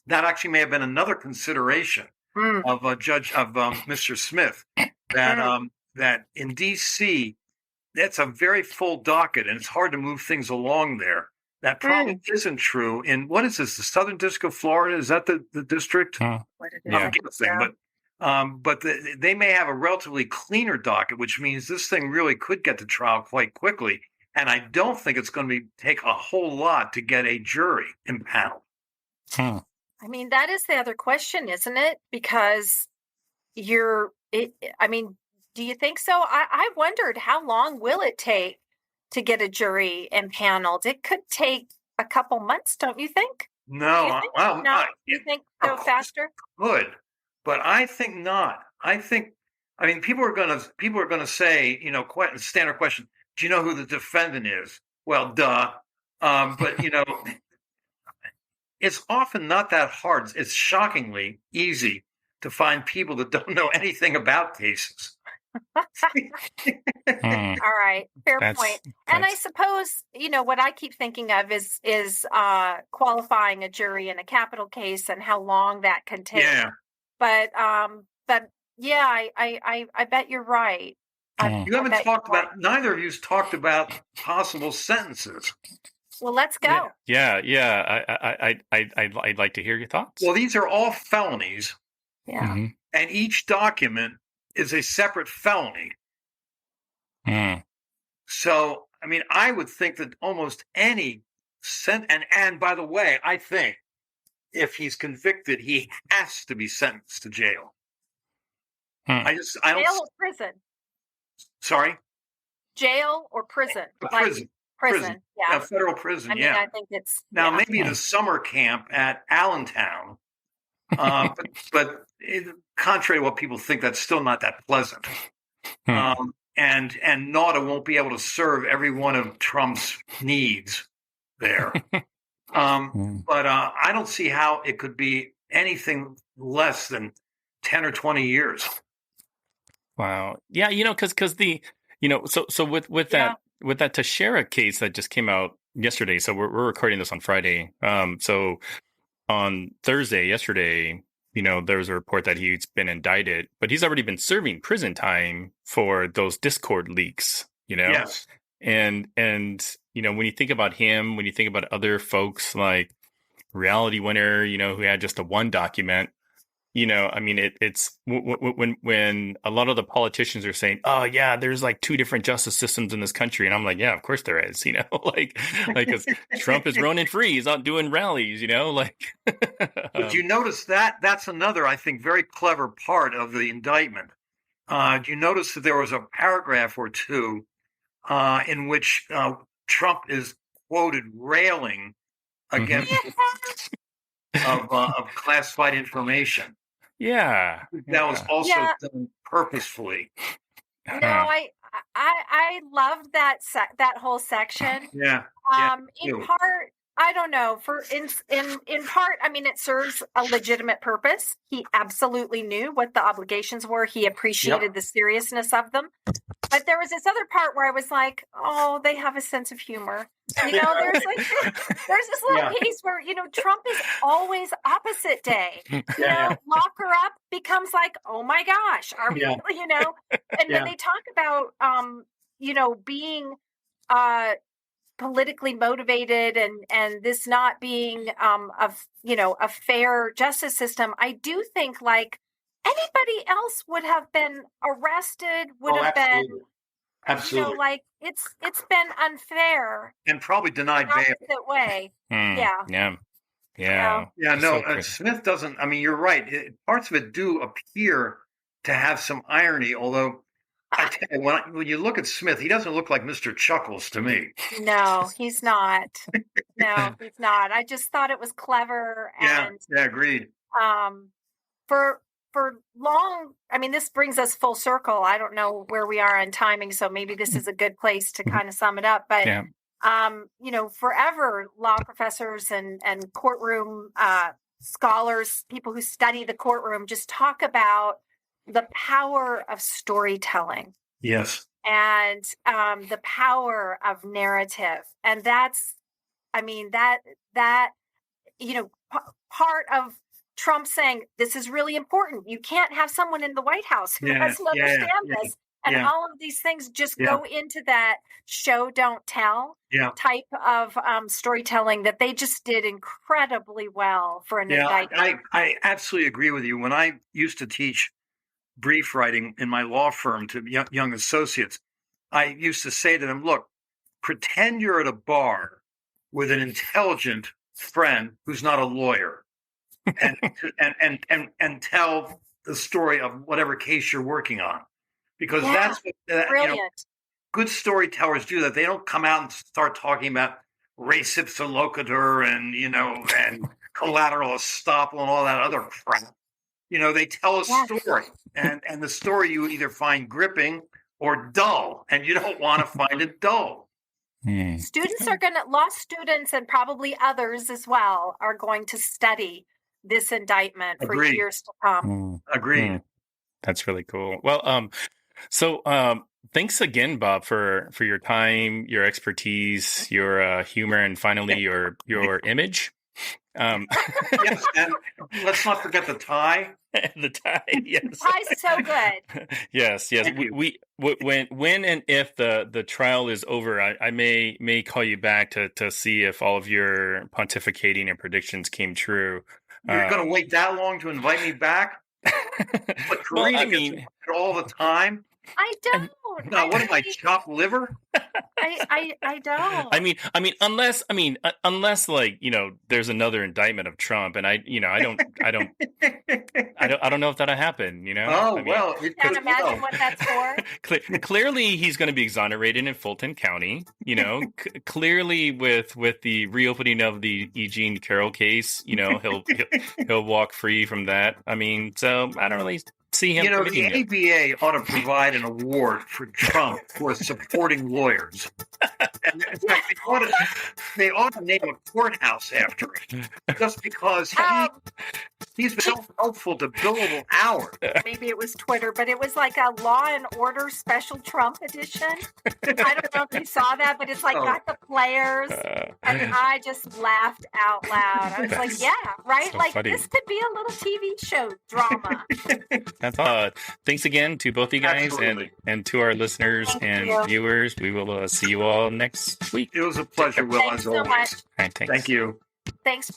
that actually may have been another consideration of Mr. Smith, that that in D.C. that's a very full docket, and it's hard to move things along there. That probably isn't true in, what is this, the Southern District of Florida? Is that the district? Yeah. But they may have a relatively cleaner docket, which means this thing really could get to trial quite quickly. And I don't think it's going to take a whole lot to get a jury impaneled. I mean, that is the other question, isn't it? Because do you think so? I wondered, how long will it take to get a jury impaneled? It could take a couple months, don't you think? No, you think go faster? Good, but I think not. People are going to say, standard question. Do you know who the defendant is? Well, duh. But it's often not that hard. It's shockingly easy to find people that don't know anything about cases. All right, fair point. And I suppose what I keep thinking of is qualifying a jury in a capital case and how long that can take. Yeah. But yeah, I bet you're right. You haven't talked about. Neither of you's talked about possible sentences. Well, let's go. Yeah. I'd like to hear your thoughts. Well, these are all felonies. Yeah. And each document is a separate felony. So, I mean, I would think that almost any and by the way, I think if he's convicted, he has to be sentenced to jail. I don't. Jail or prison? Sorry? Jail or prison? Prison. Yeah. Federal prison. I mean, I think it's now maybe the summer camp at Allentown, but contrary to what people think, that's still not that pleasant. And NAUTA won't be able to serve every one of Trump's needs there. But I don't see how it could be anything less than 10 or 20 years. Wow. Yeah, because the so with that Teixeira case that just came out yesterday. So we're recording this on Friday. So on Thursday, yesterday, there was a report that he's been indicted, but he's already been serving prison time for those Discord leaks. Yes. And when you think about him, when you think about other folks like Reality Winner, who had just the one document. I mean, it's when a lot of the politicians are saying, "Oh yeah, there's like two different justice systems in this country," and I'm like, "Yeah, of course there is." Like 'cause Trump is running free, he's out doing rallies, But you notice that's another, I think, very clever part of the indictment. Do you notice that there was a paragraph or two in which Trump is quoted railing against of classified information? Yeah. That was also done purposefully. I I loved that that whole section. Yeah. In too. part, I don't know. In part, I mean, it serves a legitimate purpose. He absolutely knew what the obligations were. He appreciated the seriousness of them. But there was this other part where I was like, oh, they have a sense of humor. You know, there's this little piece where, you know, Trump is always opposite day. You know, lock her up becomes like, oh my gosh, are we, you know? And then they talk about, you know, being politically motivated and this not being a fair justice system. I do think like anybody else would have been arrested, would have been, absolutely. you know, like it's been unfair and probably denied bail. Opposite way. Smith doesn't. I mean, you're right. Parts of it do appear to have some irony, although I tell you, when you look at Smith, he doesn't look like Mr. Chuckles to me. No, he's not. No, he's not. I just thought it was clever. And, agreed. For long, I mean, this brings us full circle. I don't know where we are on timing, so maybe this is a good place to kind of sum it up. But, you know, forever law professors and courtroom scholars, people who study the courtroom, just talk about the power of storytelling. Yes. And the power of narrative. And that's, I mean, that you know, part of Trump saying this is really important. You can't have someone in the White House who doesn't understand this. And all of these things just go into that show, don't tell type of storytelling that they just did incredibly well for an indictment. I absolutely agree with you. When I used to teach brief writing in my law firm to young associates, I used to say to them, look, pretend you're at a bar with an intelligent friend who's not a lawyer. and tell the story of whatever case you're working on, because that's what brilliant. You know, good storytellers do. That they don't come out and start talking about res ipsa loquitur and and collateral estoppel and all that other crap. You know, they tell a story, and the story you either find gripping or dull, and you don't want to find it dull. Students are law students and probably others as well are going to study this indictment for years to come. Agreed. That's really cool. Well, so thanks again, Bob, for your time, your expertise, your humor, and finally your image. Yes, and let's not forget the tie. The tie, yes. The tie's so good. Yes. We when and if the trial is over, I may call you back to see if all of your pontificating and predictions came true. You're going to wait that long to invite me back? But Corinna gets all the time. I don't. No, what am I, chopped liver? I don't. I mean, unless like, you know, there's another indictment of Trump, and I don't know if that'll happen. You know. Oh, well, you can't imagine what that's for. Clearly, he's going to be exonerated in Fulton County. You know, clearly with the reopening of the Eugene Carroll case, you know, he'll walk free from that. I mean, so I don't really see him. You know, the ABA ought to provide an award for Trump for supporting lawyers. And in fact, they ought to name a courthouse after him, just because he's been so helpful to billable hours. Maybe it was Twitter, but it was like a Law and Order special Trump edition. I don't know if you saw that, but it's like got the players, and I just laughed out loud. I was like, yeah, right? So like funny. This could be a little TV show drama. That's thanks again to both you guys and to our listeners and viewers. We will see you all next week. It was a pleasure, Will, as always. Thanks so much. All right, thanks. Thank you. Thanks.